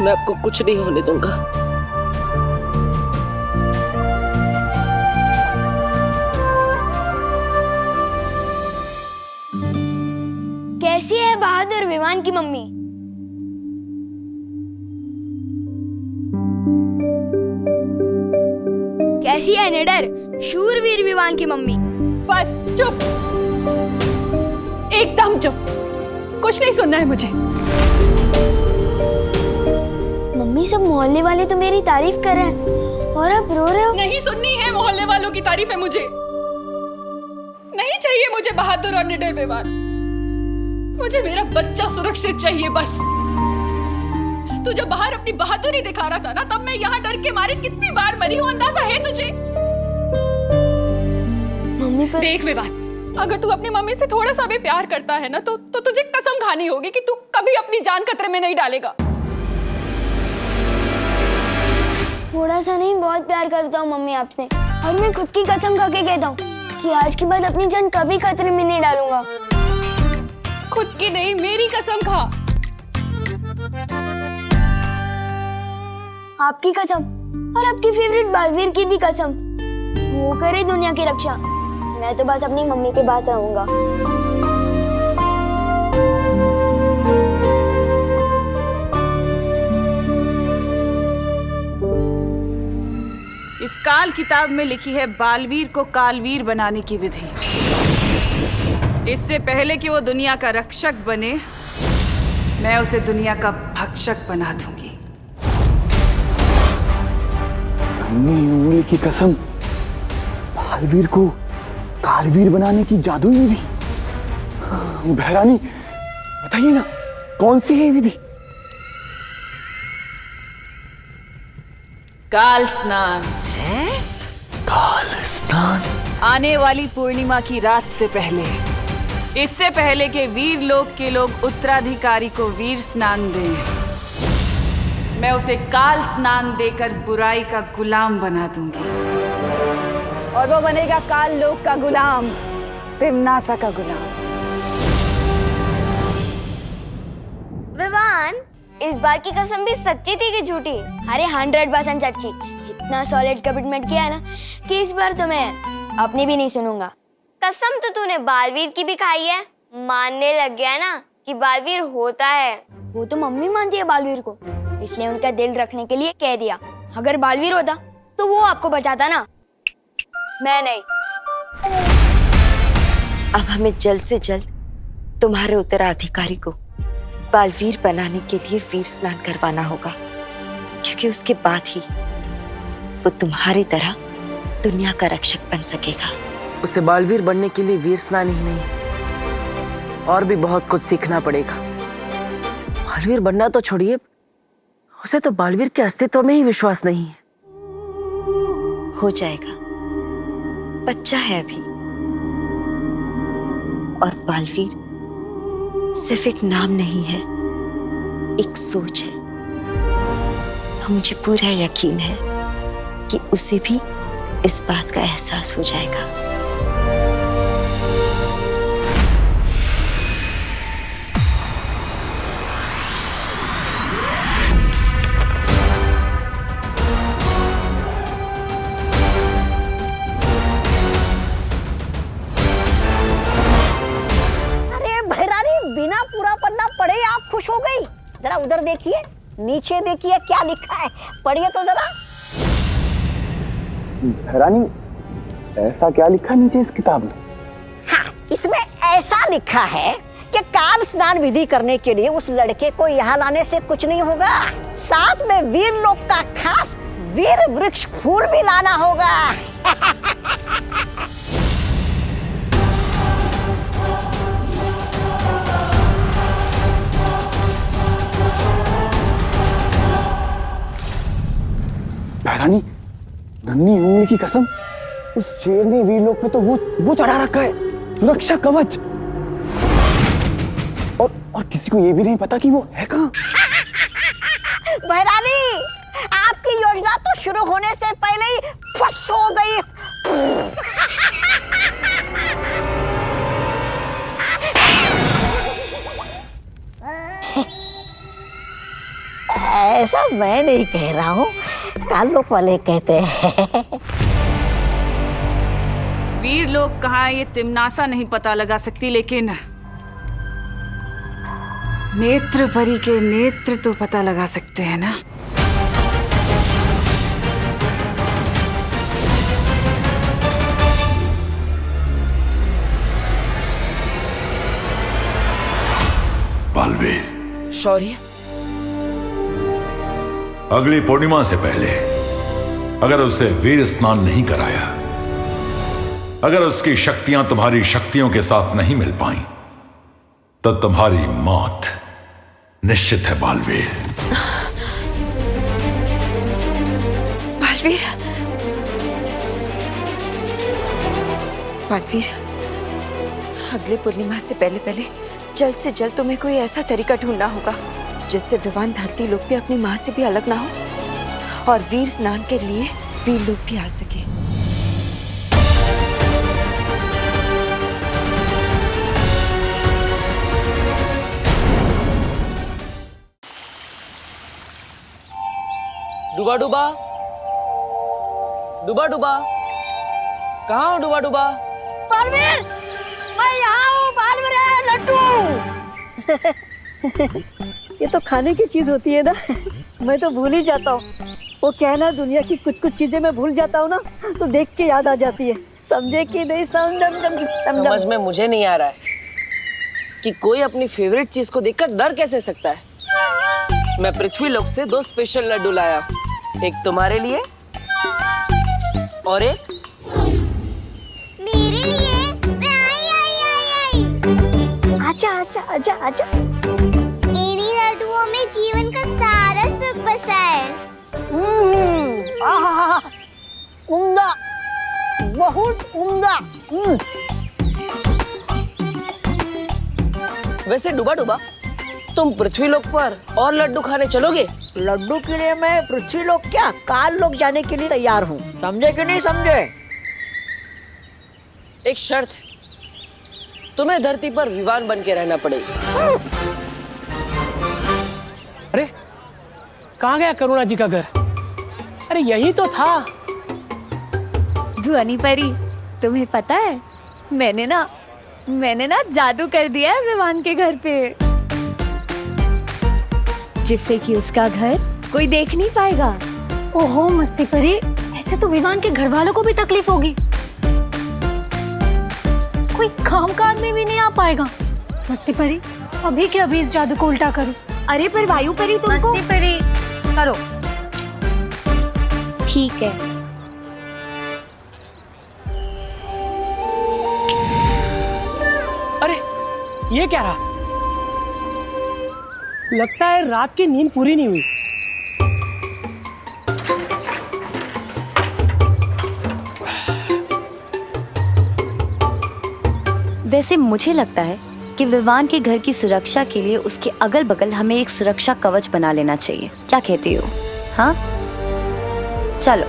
Speaker 6: मैं आपको कुछ नहीं होने दूंगा।
Speaker 17: कैसी है बहादुर विवान की मम्मी? कैसी है निडर शूरवीर विवान की मम्मी?
Speaker 9: बस चुप, एकदम चुप, कुछ नहीं सुनना है मुझे।
Speaker 17: मम्मी, सब मोहल्ले वाले तो मेरी तारीफ कर रहे हैं और आप रो रहे हो।
Speaker 9: नहीं सुननी है मोहल्ले वालों की तारीफ है मुझे। नहीं चाहिए मुझे बहादुर और निडर विवान। मुझे मेरा बच्चा सुरक्षित चाहिए बस। तू जब बाहर अपनी बहादुरी दिखा रहा था ना, तब मैं यहाँ डर के मारे कितनी बार मरी हूँ, अंदाजा है तुझे?
Speaker 17: मम्मी पर...
Speaker 9: देख विवान, अगर तू अपनी मम्मी से थोड़ा सा भी प्यार करता है ना, तो तुझे कसम खानी होगी कि तू कभी अपनी जान खतरे में नहीं डालेगा।
Speaker 17: थोड़ा सा नहीं, बहुत प्यार करता हूँ मम्मी आपसे, और मैं खुद की कसम खा के कहता हूँ कि आज के बाद अपनी जान कभी खतरे में नहीं डालूंगा।
Speaker 9: खुद की नहीं, मेरी कसम खा।
Speaker 17: आपकी कसम और आपकी फेवरेट बालवीर की भी कसम। वो करे दुनिया की रक्षा, मैं तो बस अपनी मम्मी के पास रहूंगा।
Speaker 19: इस काल किताब में लिखी है बालवीर को कालवीर बनाने की विधि। इससे पहले कि वो दुनिया का रक्षक बने, मैं उसे दुनिया का भक्षक बना दूंगी।
Speaker 3: नन्ही उंगली की कसम, बालवीर को कालवीर बनाने की जादुई विधि। बहरानी, बताइए ना, कौन सी है विधि?
Speaker 19: काल स्नान।
Speaker 3: काल स्नान?
Speaker 19: आने वाली पूर्णिमा की रात से पहले, इससे पहले कि वीर लोक के लोग उत्तराधिकारी को वीर स्नान दें, मैं उसे काल स्नान देकर बुराई का गुलाम बना दूंगी।
Speaker 1: और वो बनेगा काल लोक का गुलाम, तिमनासा का गुलाम।
Speaker 17: विवान, इस बार की कसम भी सच्ची थी कि झूठी? अरे 100% सच्ची। इतना सॉलिड कमिटमेंट किया है ना कि इस बार तो मैं अपनी भी नहीं सुनूंगा। कसम तो तूने बालवीर की भी खाई है, मानने लग गया ना कि बालवीर होता है। वो तो मम्मी मानती है बालवीर को, इसलिए उनका दिल रखने के लिए कह दिया। अगर बालवीर होता तो वो आपको बचाता ना, मैं नहीं।
Speaker 13: अब हमें जल्द से जल्द तुम्हारे उत्तराधिकारी को बालवीर बनाने के लिए वीर स्नान करवाना होगा, क्योंकि उसके बाद ही वो तुम्हारी तरह दुनिया का रक्षक बन सकेगा।
Speaker 6: उसे बालवीर बनने के लिए वीर स्नान ही नहीं, और भी बहुत कुछ सीखना पड़ेगा। बालवीर बनना तो छोड़िए, उसे तो बालवीर के अस्तित्व में ही विश्वास नहीं है।
Speaker 13: हो जाएगा, बच्चा है अभी। और बालवीर सिर्फ एक नाम नहीं है, एक सोच है। मुझे पूरा यकीन है कि उसे भी इस बात का एहसास हो जाएगा।
Speaker 8: उधर देखिए, नीचे देखिए क्या लिखा है, पढ़िए तो जरा।
Speaker 3: रानी, ऐसा क्या लिखा नीचे इस किताब में?
Speaker 8: हाँ, इसमें ऐसा लिखा है कि काल स्नान विधि करने के लिए उस लड़के को यहाँ लाने से कुछ नहीं होगा, साथ में वीर लोक का खास वीर वृक्ष फूल भी लाना होगा।
Speaker 3: रानी, नन्ही उंगली की कसम, उस शेर ने वीरलोक में तो वो चढ़ा रखा है, सुरक्षा कवच। और किसी को ये भी नहीं पता कि वो है कहाँ।
Speaker 8: भैरानी, आपकी योजना तो शुरू होने से पहले ही फस हो गई। ऐसा मैं नहीं कह रहा हूँ, कालोक वाले कहते हैं।
Speaker 19: वीर लोग कहाँ ये तिमनासा नहीं पता लगा सकती, लेकिन नेत्र परी के नेत्र तो पता लगा सकते हैं ना।
Speaker 14: बालवीर,
Speaker 19: शौर्य,
Speaker 14: अगली पूर्णिमा से पहले अगर उसे वीर स्नान नहीं कराया, अगर उसकी शक्तियां तुम्हारी शक्तियों के साथ नहीं मिल पाई, तो तुम्हारी मौत निश्चित है बालवीर।
Speaker 13: बालवीर, बालवीर, अगले पूर्णिमा से पहले जल्द से जल्द तुम्हें कोई ऐसा तरीका ढूंढना होगा जिससे विवान धरती लोक भी अपनी माँ से भी अलग ना हो और वीर स्नान के लिए वीर लोक भी आ सके।
Speaker 6: डूबा डूबा, डूबा डूबा, कहाँ हो डूबा डूबा?
Speaker 8: बालवीर, मैं यहाँ हूँ। बालवीर है लड्डू। ये तो खाने की चीज होती है ना, मैं तो भूल ही जाता हूँ। वो क्या है ना, दुनिया की कुछ कुछ चीजें मैं भूल जाता हूँ ना, तो देख के याद आ जाती है। समझे कि नहीं?
Speaker 6: समझ में मुझे नहीं आ रहा है कि कोई अपनी फेवरेट चीज को देखकर डर कैसे सकता है। मैं पृथ्वी लोक से 2 स्पेशल लड्डू लाया, एक तुम्हारे लिए और एक
Speaker 17: मेरे लिए। आई।
Speaker 8: आजा आजा आजा आजा।
Speaker 17: इन्हीं लड्डुओं में जीवन का सारा सुख बसा है।
Speaker 8: उम्दा, बहुत उम्दा।
Speaker 6: वैसे डूबा डूबा, तुम पृथ्वी लोक पर और लड्डू खाने चलोगे?
Speaker 8: लड्डू के लिए मैं पृथ्वी लोक क्या, काल लोक जाने के लिए तैयार हूँ। समझे कि नहीं समझे?
Speaker 6: एक शर्त, तुम्हें धरती पर विवान बन के रहना पड़ेगा।
Speaker 12: अरे कहाँ गया करुणा जी का घर? अरे यही तो था।
Speaker 5: ध्वनि परी, तुम्हें पता है मैंने ना जादू कर दिया है विवान के घर पे, जिससे कि उसका घर कोई देख नहीं पाएगा।
Speaker 15: ओहो मस्ती परी, ऐसे तो विवान के घर वालों को भी तकलीफ होगी, कोई कामकाज में भी नहीं आ पाएगा। मस्ती परी, अभी के अभी इस जादू को उल्टा करो।
Speaker 5: अरे पर वायु परी तुमको।
Speaker 15: मस्ती परी करो।
Speaker 5: ठीक है।
Speaker 12: अरे ये क्या रहा? लगता है रात की नींद पूरी नहीं हुई।
Speaker 5: वैसे मुझे लगता है कि विवान के घर की सुरक्षा के लिए उसके अगल बगल हमें एक सुरक्षा कवच बना लेना चाहिए। क्या कहती हो? हाँ चलो।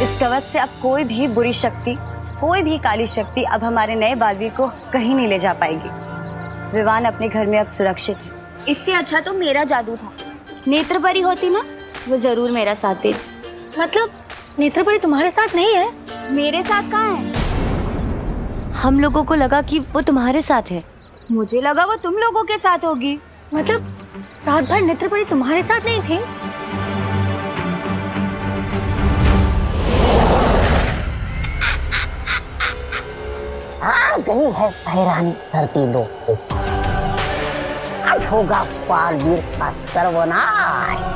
Speaker 1: इस कवच से अब कोई भी बुरी शक्ति, कोई भी काली शक्ति अब हमारे नए बालवीर को कहीं नहीं ले जा पाएगी। विवान अपने घर में अब सुरक्षित है।
Speaker 2: इससे अच्छा तो मेरा जादू था। नेत्र परी होती ना, वो जरूर मेरा साथ देती।
Speaker 15: मतलब नेत्र परी तुम्हारे साथ नहीं है?
Speaker 2: मेरे साथ कहाँ है?
Speaker 5: हम लोगों को लगा कि वो तुम्हारे साथ है।
Speaker 2: मुझे लगा वो तुम लोगों के साथ होगी।
Speaker 15: मतलब रात भर नेत्रपरी तुम्हारे साथ नहीं थी?
Speaker 8: आ गई है हैरानी धरती लोग को। अब होगा बालवीर का सर्वनाश।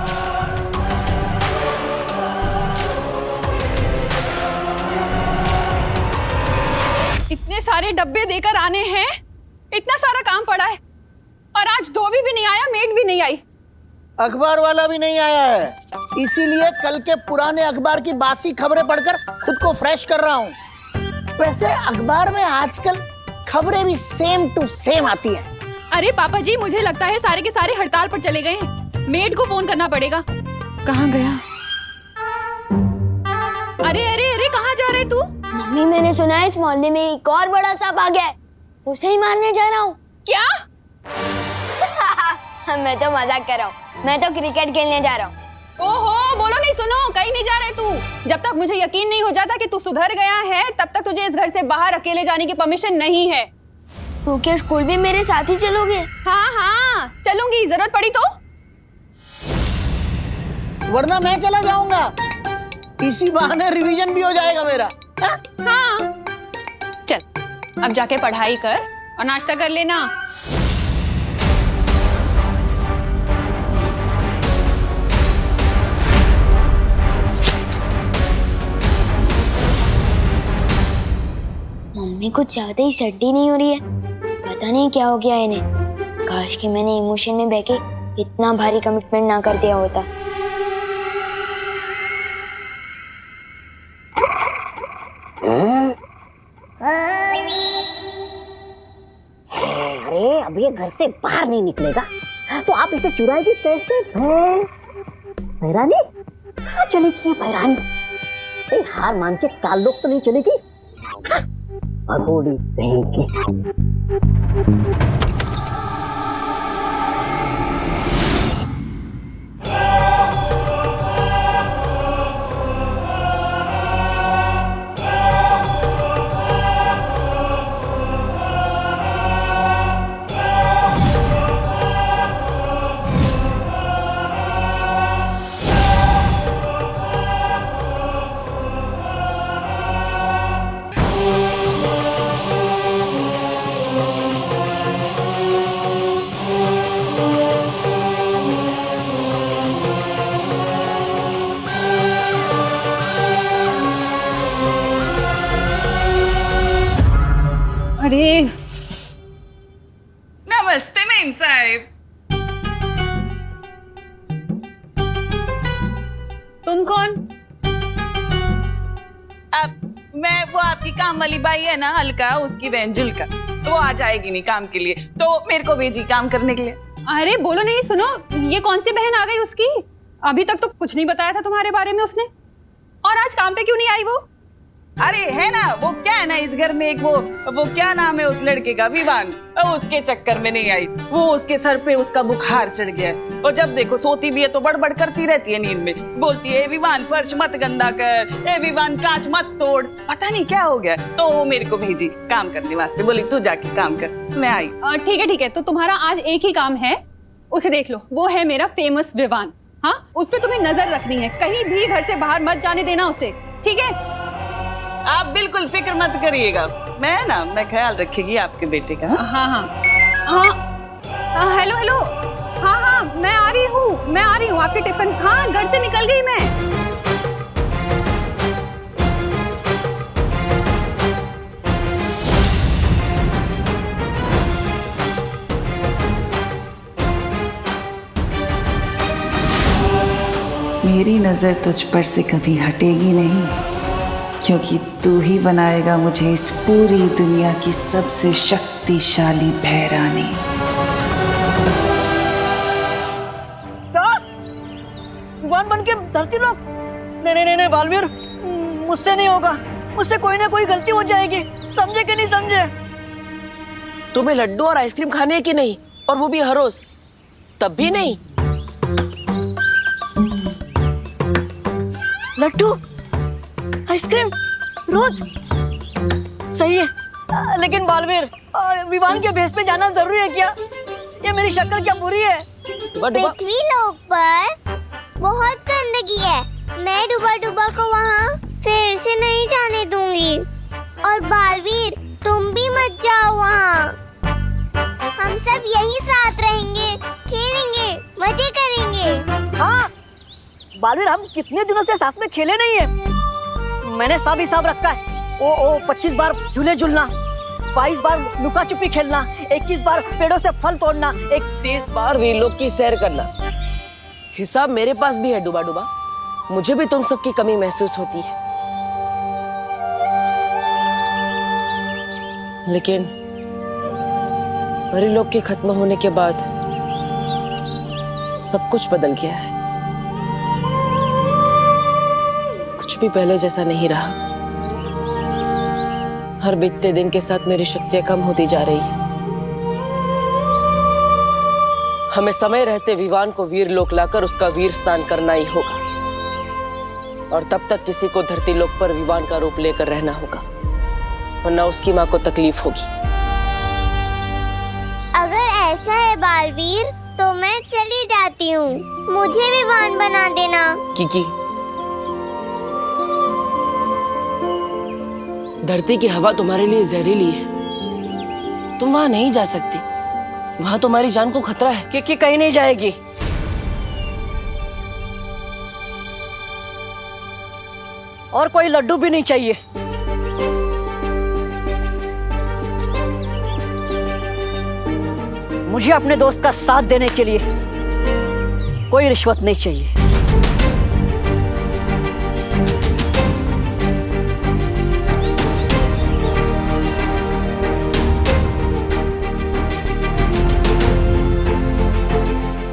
Speaker 9: इतने सारे डब्बे देकर आने हैं, इतना सारा काम पड़ा है, और आज धोबी भी नहीं आया, मेड भी नहीं आई,
Speaker 21: अखबार वाला भी नहीं आया है। इसीलिए कल के पुराने अखबार की बासी खबरें पढ़कर खुद को फ्रेश कर रहा हूँ। वैसे अखबार में आजकल खबरें भी सेम टू सेम आती हैं।
Speaker 9: अरे पापा जी, मुझे लगता है सारे के सारे हड़ताल पर चले गए हैं। मेड को फोन करना पड़ेगा। कहाँ गया? अरे अरे अरे, कहाँ जा रहे तू?
Speaker 17: मम्मी, मैंने सुना है इस मोहल्ले में एक और बड़ा सांप आ गया है, उसे ही मारने जा रहा हूँ।
Speaker 9: क्या?
Speaker 17: मैं तो मजाक कर रहा हूँ, मैं तो क्रिकेट खेलने जा रहा हूँ।
Speaker 9: ओहो, बोलो नहीं, सुनो, कहीं नहीं जा रहे तू। जब तक मुझे यकीन नहीं हो जाता कि तू सुधर गया है, तब तक तुझे इस घर से बाहर अकेले जाने की परमिशन नहीं है।
Speaker 17: तू क्या स्कूल भी मेरे साथ ही चलोगे?
Speaker 9: हाँ हाँ चलूंगी, जरूरत पड़ी तो।
Speaker 21: वरना मैं चला जाऊंगा, इसी बहाने रिवीजन भी हो जाएगा मेरा।
Speaker 9: हाँ चल, अब जाके पढ़ाई कर और नाश्ता कर लेना।
Speaker 17: मम्मी कुछ ज्यादा ही सर्दी नहीं हो रही है, पता नहीं क्या हो गया इन्हें। काश कि मैंने इमोशन में बह के इतना भारी कमिटमेंट ना कर दिया होता।
Speaker 8: अरे अब ये घर से बाहर नहीं निकलेगा तो आप इसे चुराएगी कैसे? भैरानी कहाँ चलेगी ये भैरानी? हार मान के काल लोग तो नहीं चलेगी? अगोड़ी कहीं की।
Speaker 9: अरे
Speaker 19: नमस्ते मेम साहिब।
Speaker 9: तुम कौन?
Speaker 19: अब मैं वो आपकी काम वाली बाई है ना, हल्का, उसकी बहन जुल्का। तो वो आ जाएगी नहीं काम के लिए, तो मेरे को भेजी काम करने के लिए।
Speaker 9: अरे बोलो नहीं, सुनो, ये कौन सी बहन आ गई उसकी? अभी तक तो कुछ नहीं बताया था तुम्हारे बारे में उसने, और आज काम पे क्यों नहीं आई वो?
Speaker 19: अरे है ना, वो क्या है ना, इस घर में एक वो क्या नाम है उस लड़के का, विवान, उसके चक्कर में नहीं आई। वो उसके सर पे उसका बुखार चढ़ गया है, और जब देखो सोती भी है तो बड़बड़ करती रहती है नींद में, बोलती है विवान फर्श मत गंदा कर, ए विवान कांच मत तोड़, पता नहीं क्या हो गया। तो वो मेरे को भेजी काम करने वास्ते, बोली तू जाके काम कर। मैं आई।
Speaker 9: ठीक है, तो तुम्हारा आज एक ही काम है, उसे देख लो, वो है मेरा फेमस विवान। हाँ, उस पर तुम्हें नजर रखनी है, कहीं भी घर से बाहर मत जाने देना उसे, ठीक है?
Speaker 19: आप बिल्कुल फिक्र मत करिएगा, मैं ख्याल रखेगी आपके बेटे का।
Speaker 9: हाँ, हेलो, हाँ, मैं आ रही हूँ, आपके टिफिन, हाँ, घर से निकल गई मैं।
Speaker 19: मेरी नजर तुझ पर से कभी हटेगी नहीं, क्योंकि तू ही बनाएगा मुझे इस पूरी दुनिया की सबसे शक्तिशाली भैरानी।
Speaker 21: विवान बन के धरती लोग? नहीं बालवीर, मुझसे नहीं होगा, मुझसे कोई ना कोई गलती हो जाएगी, समझे कि नहीं समझे?
Speaker 6: तुम्हें लड्डू और आइसक्रीम खाने है कि नहीं, और वो भी हर रोज? तब भी नहीं?
Speaker 21: लड्डू आइसक्रीम रोज? सही है,
Speaker 8: लेकिन बालवीर, विमान के भेष पे जाना जरूरी है क्या? ये मेरी शक्ल क्या बुरी है?
Speaker 17: पृथ्वी लोक पर बहुत गंदगी है। मैं डूबा डूबा को वहाँ फिर से नहीं जाने दूंगी। और बालवीर, तुम भी मत जाओ वहाँ। हम सब यही साथ रहेंगे, खेलेंगे, मजे करेंगे।
Speaker 8: हाँ बालवीर, हम कितने दिनों से साथ में खेले नहीं है। मैंने सब हिसाब रखा है। ओ 25 बार झूले झूलना, 22 बार लुका छुपी खेलना, 21 बार पेड़ों से फल तोड़ना,
Speaker 6: 30 बार वीरलोक की सैर करना। हिसाब मेरे पास भी है डूबा डूबा। मुझे भी तुम सबकी कमी महसूस होती है, लेकिन परिलोक के खत्म होने के बाद सब कुछ बदल गया है। कुछ भी पहले जैसा नहीं रहा। हर बीतते दिन के साथ मेरी शक्तियां कम होती जा रही है। हमें समय रहते विवान को वीर लोक लाकर उसका वीर स्नान करना ही होगा, और तब तक किसी को धरती लोक पर विवान का रूप लेकर रहना होगा, वरना उसकी मां को तकलीफ होगी।
Speaker 17: अगर ऐसा है बालवीर, तो मैं चली जाती हूँ। मुझे विवान बना देना।
Speaker 6: किकी, धरती की हवा तुम्हारे लिए जहरीली है। तुम वहां नहीं जा सकती। वहां तुम्हारी जान को खतरा है।
Speaker 8: किकी कहीं नहीं जाएगी। और कोई लड्डू भी नहीं चाहिए। मुझे अपने दोस्त का साथ देने के लिए कोई रिश्वत नहीं चाहिए।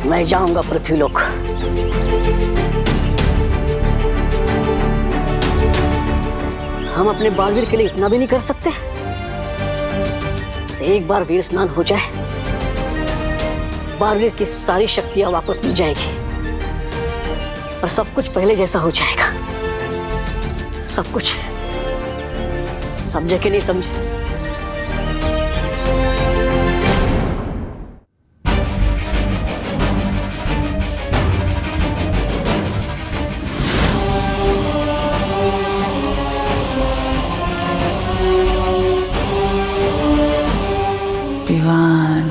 Speaker 8: मैं जाऊंगा पृथ्वीलोक। हम अपने बालवीर के लिए इतना भी नहीं कर सकते? बस एक बार वीर स्नान हो जाए, बालवीर की सारी शक्तियां वापस मिल जाएगी और सब कुछ पहले जैसा हो जाएगा। सब कुछ। समझे कि नहीं समझे?
Speaker 19: विवान,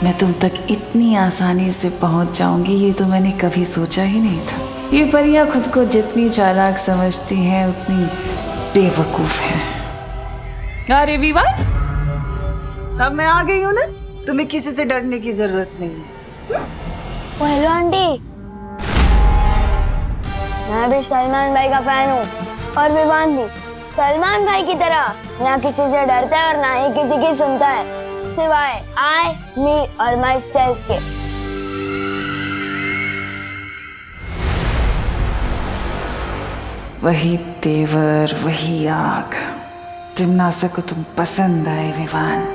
Speaker 19: मैं तुम तक इतनी आसानी से पहुंच जाऊंगी ये तो मैंने कभी सोचा ही नहीं था। ये परियां खुद को जितनी चालाक समझती हैं उतनी बेवकूफ हैं। अरे विवान, अब मैं आ गई हूँ ना, तुम्हें किसी से डरने की जरूरत नहीं है।
Speaker 17: हेलो आंटी, मैं भी सलमान भाई का फैन हूँ और विवान भी सलमान भाई की तरह ना किसी से डरता है और ना ही किसी की सुनता है, सिवाय आई, मी और माई सेल्फ के।
Speaker 19: वही तेवर, वही आग। जिम्नासा को तुम पसंद आए विवान।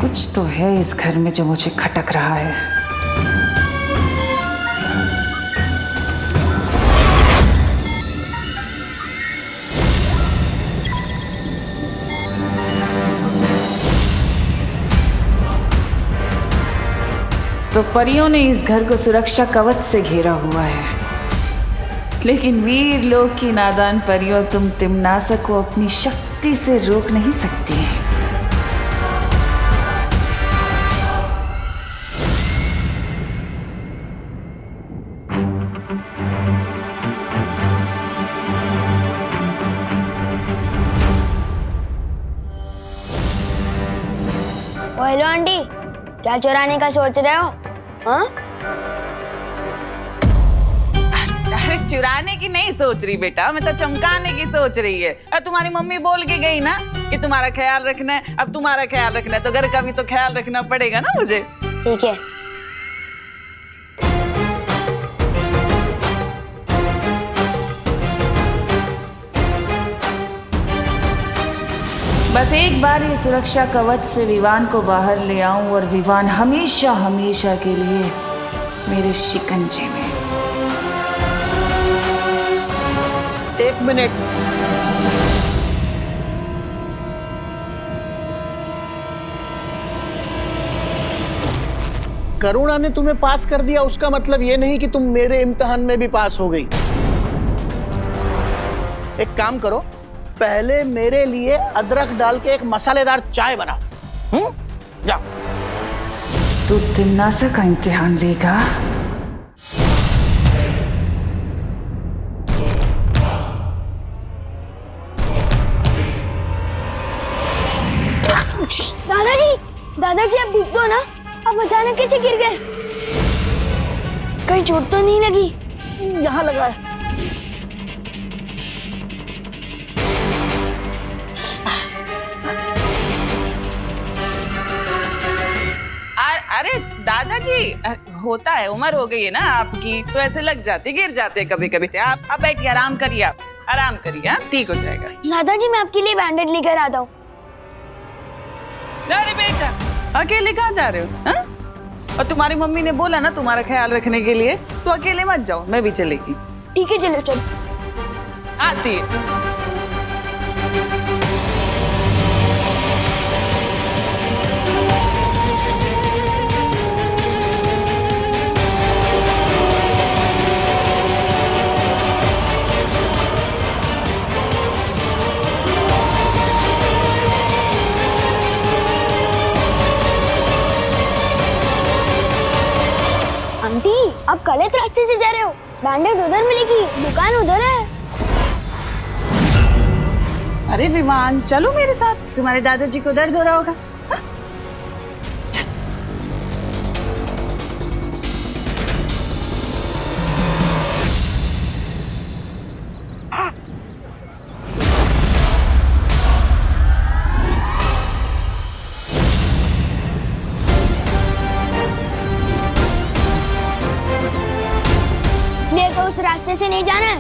Speaker 19: कुछ तो है इस घर में जो मुझे खटक रहा है। तो परियों ने इस घर को सुरक्षा कवच से घेरा हुआ है, लेकिन वीर लोक की नादान परियों तुम तिम्नासा को अपनी शक्ति से रोक नहीं सकती हैं।
Speaker 17: हेलो आंटी, क्या चुराने का सोच रहे हो? हाँ?
Speaker 19: अरे चुराने की नहीं सोच रही बेटा, मैं तो चमकाने की सोच रही है। और तुम्हारी मम्मी बोल के गई ना कि तुम्हारा ख्याल रखना है। अब तुम्हारा ख्याल रखना है तो घर का भी तो ख्याल रखना पड़ेगा ना मुझे।
Speaker 17: ठीक है।
Speaker 19: बस एक बार ये सुरक्षा कवच से विवान को बाहर ले आऊं और विवान हमेशा हमेशा के लिए मेरे शिकंजे में।
Speaker 21: 1 मिनट। करुणा ने तुम्हें पास कर दिया, उसका मतलब ये नहीं कि तुम मेरे इम्तिहान में भी पास हो गई। एक काम करो, पहले मेरे लिए अदरक डाल के एक मसालेदार चाय बनाओ। जाओ।
Speaker 19: तू तिन्नासा का इम्तिहान लेगा?
Speaker 17: दादाजी आप ठीक तो हो ना? आप अचानक कैसे गिर गए? कहीं चोट तो नहीं लगी?
Speaker 21: यहाँ लगा है।
Speaker 7: अरे दादाजी, होता है, उम्र हो गई है ना आपकी, तो ऐसे लग जाते, गिर जाते कभी कभी। आप बैठिए, आराम करिए, आप आराम करिए, ठीक हो जाएगा।
Speaker 17: दादाजी मैं आपके लिए बैंडेड लेकर आता हूँ।
Speaker 7: अरे बेटा, अकेले कहाँ जा रहे हो? हा? और तुम्हारी मम्मी ने बोला ना तुम्हारा ख्याल रखने के लिए, तो अकेले मत जाओ, मैं भी चलेगी।
Speaker 17: ठीक है चलो चलो।
Speaker 7: आती है।
Speaker 17: आंटी आप गलत रास्ते से जा रहे हो, बैंडेड उधर मिलेगी, दुकान उधर है।
Speaker 7: अरे विमान, चलो मेरे साथ, तुम्हारे दादाजी को दर्द हो रहा होगा।
Speaker 17: इसलिए तो उस रास्ते से नहीं जाना है।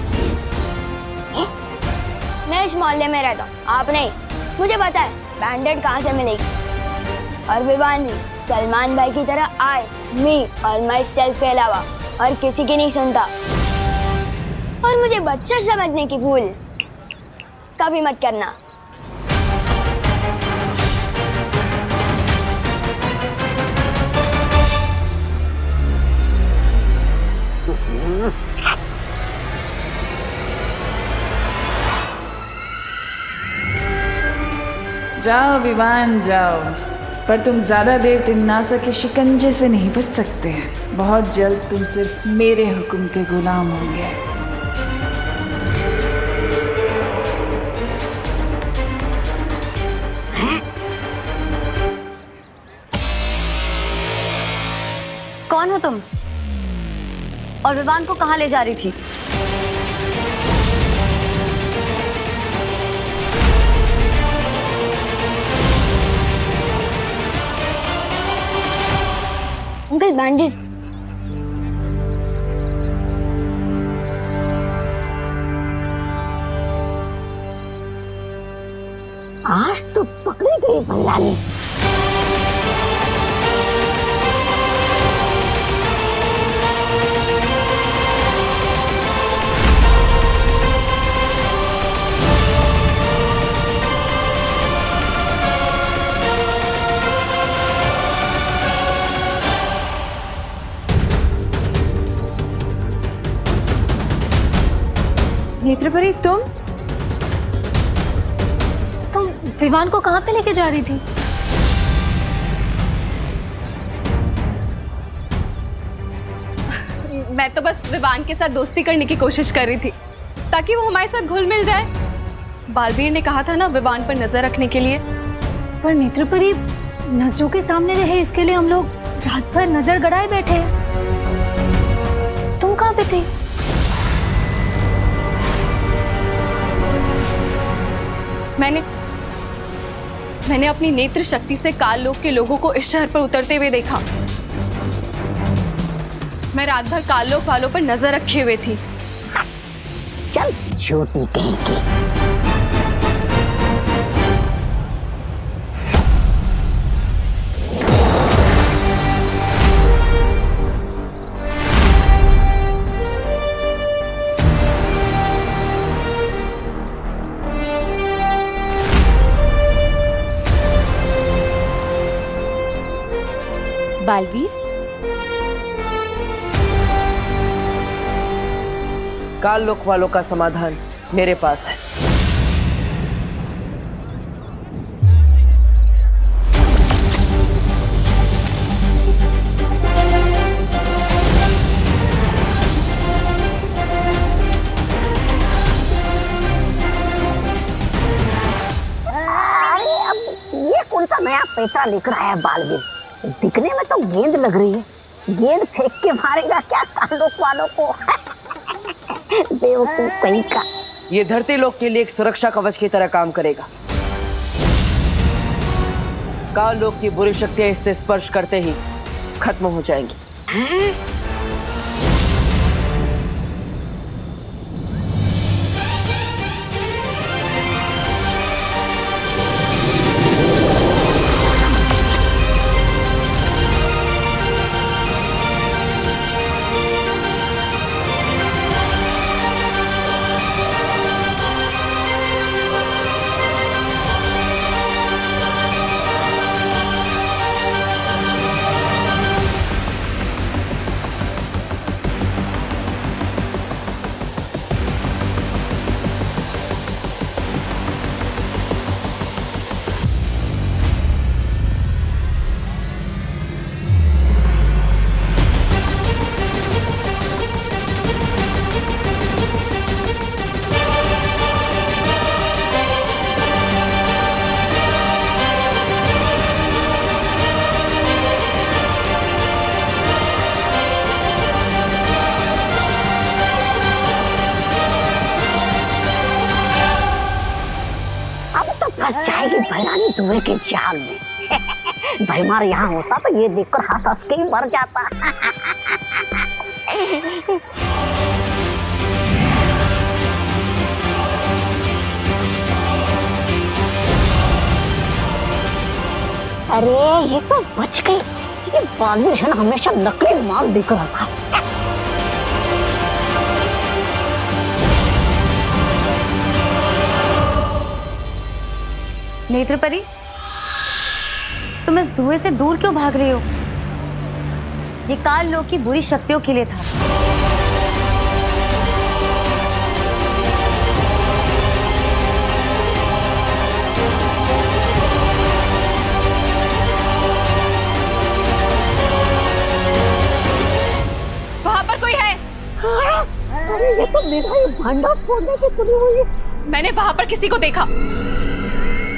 Speaker 17: मैं इस मोहल्ले में रहता हूँ, आप नहीं। मुझे पता है बैंडेड कहाँ से मिलेगी। और विवान भी सलमान भाई की तरह आई, मी और माई सेल्फ के अलावा और किसी की नहीं सुनता। और मुझे बच्चा समझने की भूल कभी मत करना।
Speaker 19: जाओ विमान जाओ, पर तुम ज्यादा देर तिन्नासा के शिकंजे से नहीं बच सकते। बहुत जल्द तुम सिर्फ मेरे हुक्म के गुलाम होंगे।
Speaker 22: कौन हो तुम? और विवान को कहाँ ले जा रही थी?
Speaker 17: अंकल बैंडेड।
Speaker 8: आज तो पकड़ी गई बंगाली।
Speaker 22: नेत्रपरी, तुम विवान को कहाँ पे लेके जा रही थी?
Speaker 4: मैं तो बस विवान के साथ दोस्ती करने की कोशिश कर रही थी ताकि वो हमारे साथ घुल मिल जाए। बालवीर ने कहा था ना विवान पर नजर रखने के लिए।
Speaker 22: पर नेत्रपरी, नजरों के सामने रहे इसके लिए हम लोग रात भर नजर गड़ाए बैठे हैं। तुम कहाँ पे थे?
Speaker 4: मैंने अपनी नेत्र शक्ति से काल लोक के लोगों को इस शहर पर उतरते हुए देखा। मैं रात भर काल लोक वालों पर नजर रखे हुए थी।
Speaker 8: चल छोटी कहीं की।
Speaker 5: बालवीर,
Speaker 6: काल लोक वालों का समाधान मेरे पास है।
Speaker 8: अरे अब ये कौन सा नया पैसा लिख रहा है बालवीर? दिखने में तो गेंद लग रही है। गेंद फेंक के मारेगा क्या कालोक वालों को? बेवकूफ कहीं का।
Speaker 6: ये धरती लोक के लिए एक सुरक्षा कवच की तरह काम करेगा। काल लोक की बुरी शक्तियां इससे स्पर्श करते ही खत्म हो जाएंगी।
Speaker 8: फंस जाएगी भैरानी धुएं के जाल में। भैमार यहाँ होता तो ये देखकर हंस हंस के ही मर जाता। अरे ये तो बच गई। ये बालवीर है ना, हमेशा नकली माल दिख रहा था।
Speaker 5: नेत्रपरी, तुम इस धुएं से दूर क्यों भाग रही हो? ये काल लोक की बुरी शक्तियों के लिए था।
Speaker 9: वहां पर कोई है?
Speaker 8: अरे ये तो मेरा ही भांडा फोड़ने की तुली हुई है।
Speaker 9: मैंने वहां पर किसी को देखा।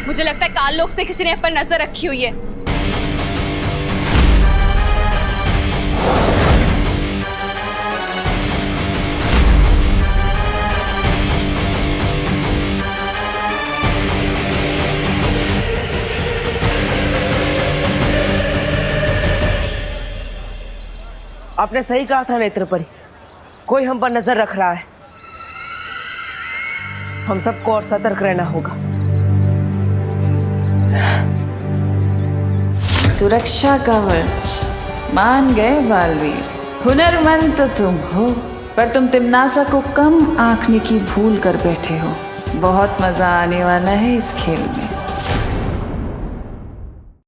Speaker 9: मुझे लगता है काल लोक से किसी ने पर नजर रखी हुई है।
Speaker 6: आपने सही कहा था नेत्रपरी, कोई हम पर नजर रख रहा है। हम सबको और सतर्क रहना होगा।
Speaker 19: सुरक्षा कवच मान गए बालवीर। हुनरमंद तो तुम हो, पर तुम तिमनासा को कम आंकने की भूल कर बैठे हो। बहुत मजा आने वाला है इस खेल में।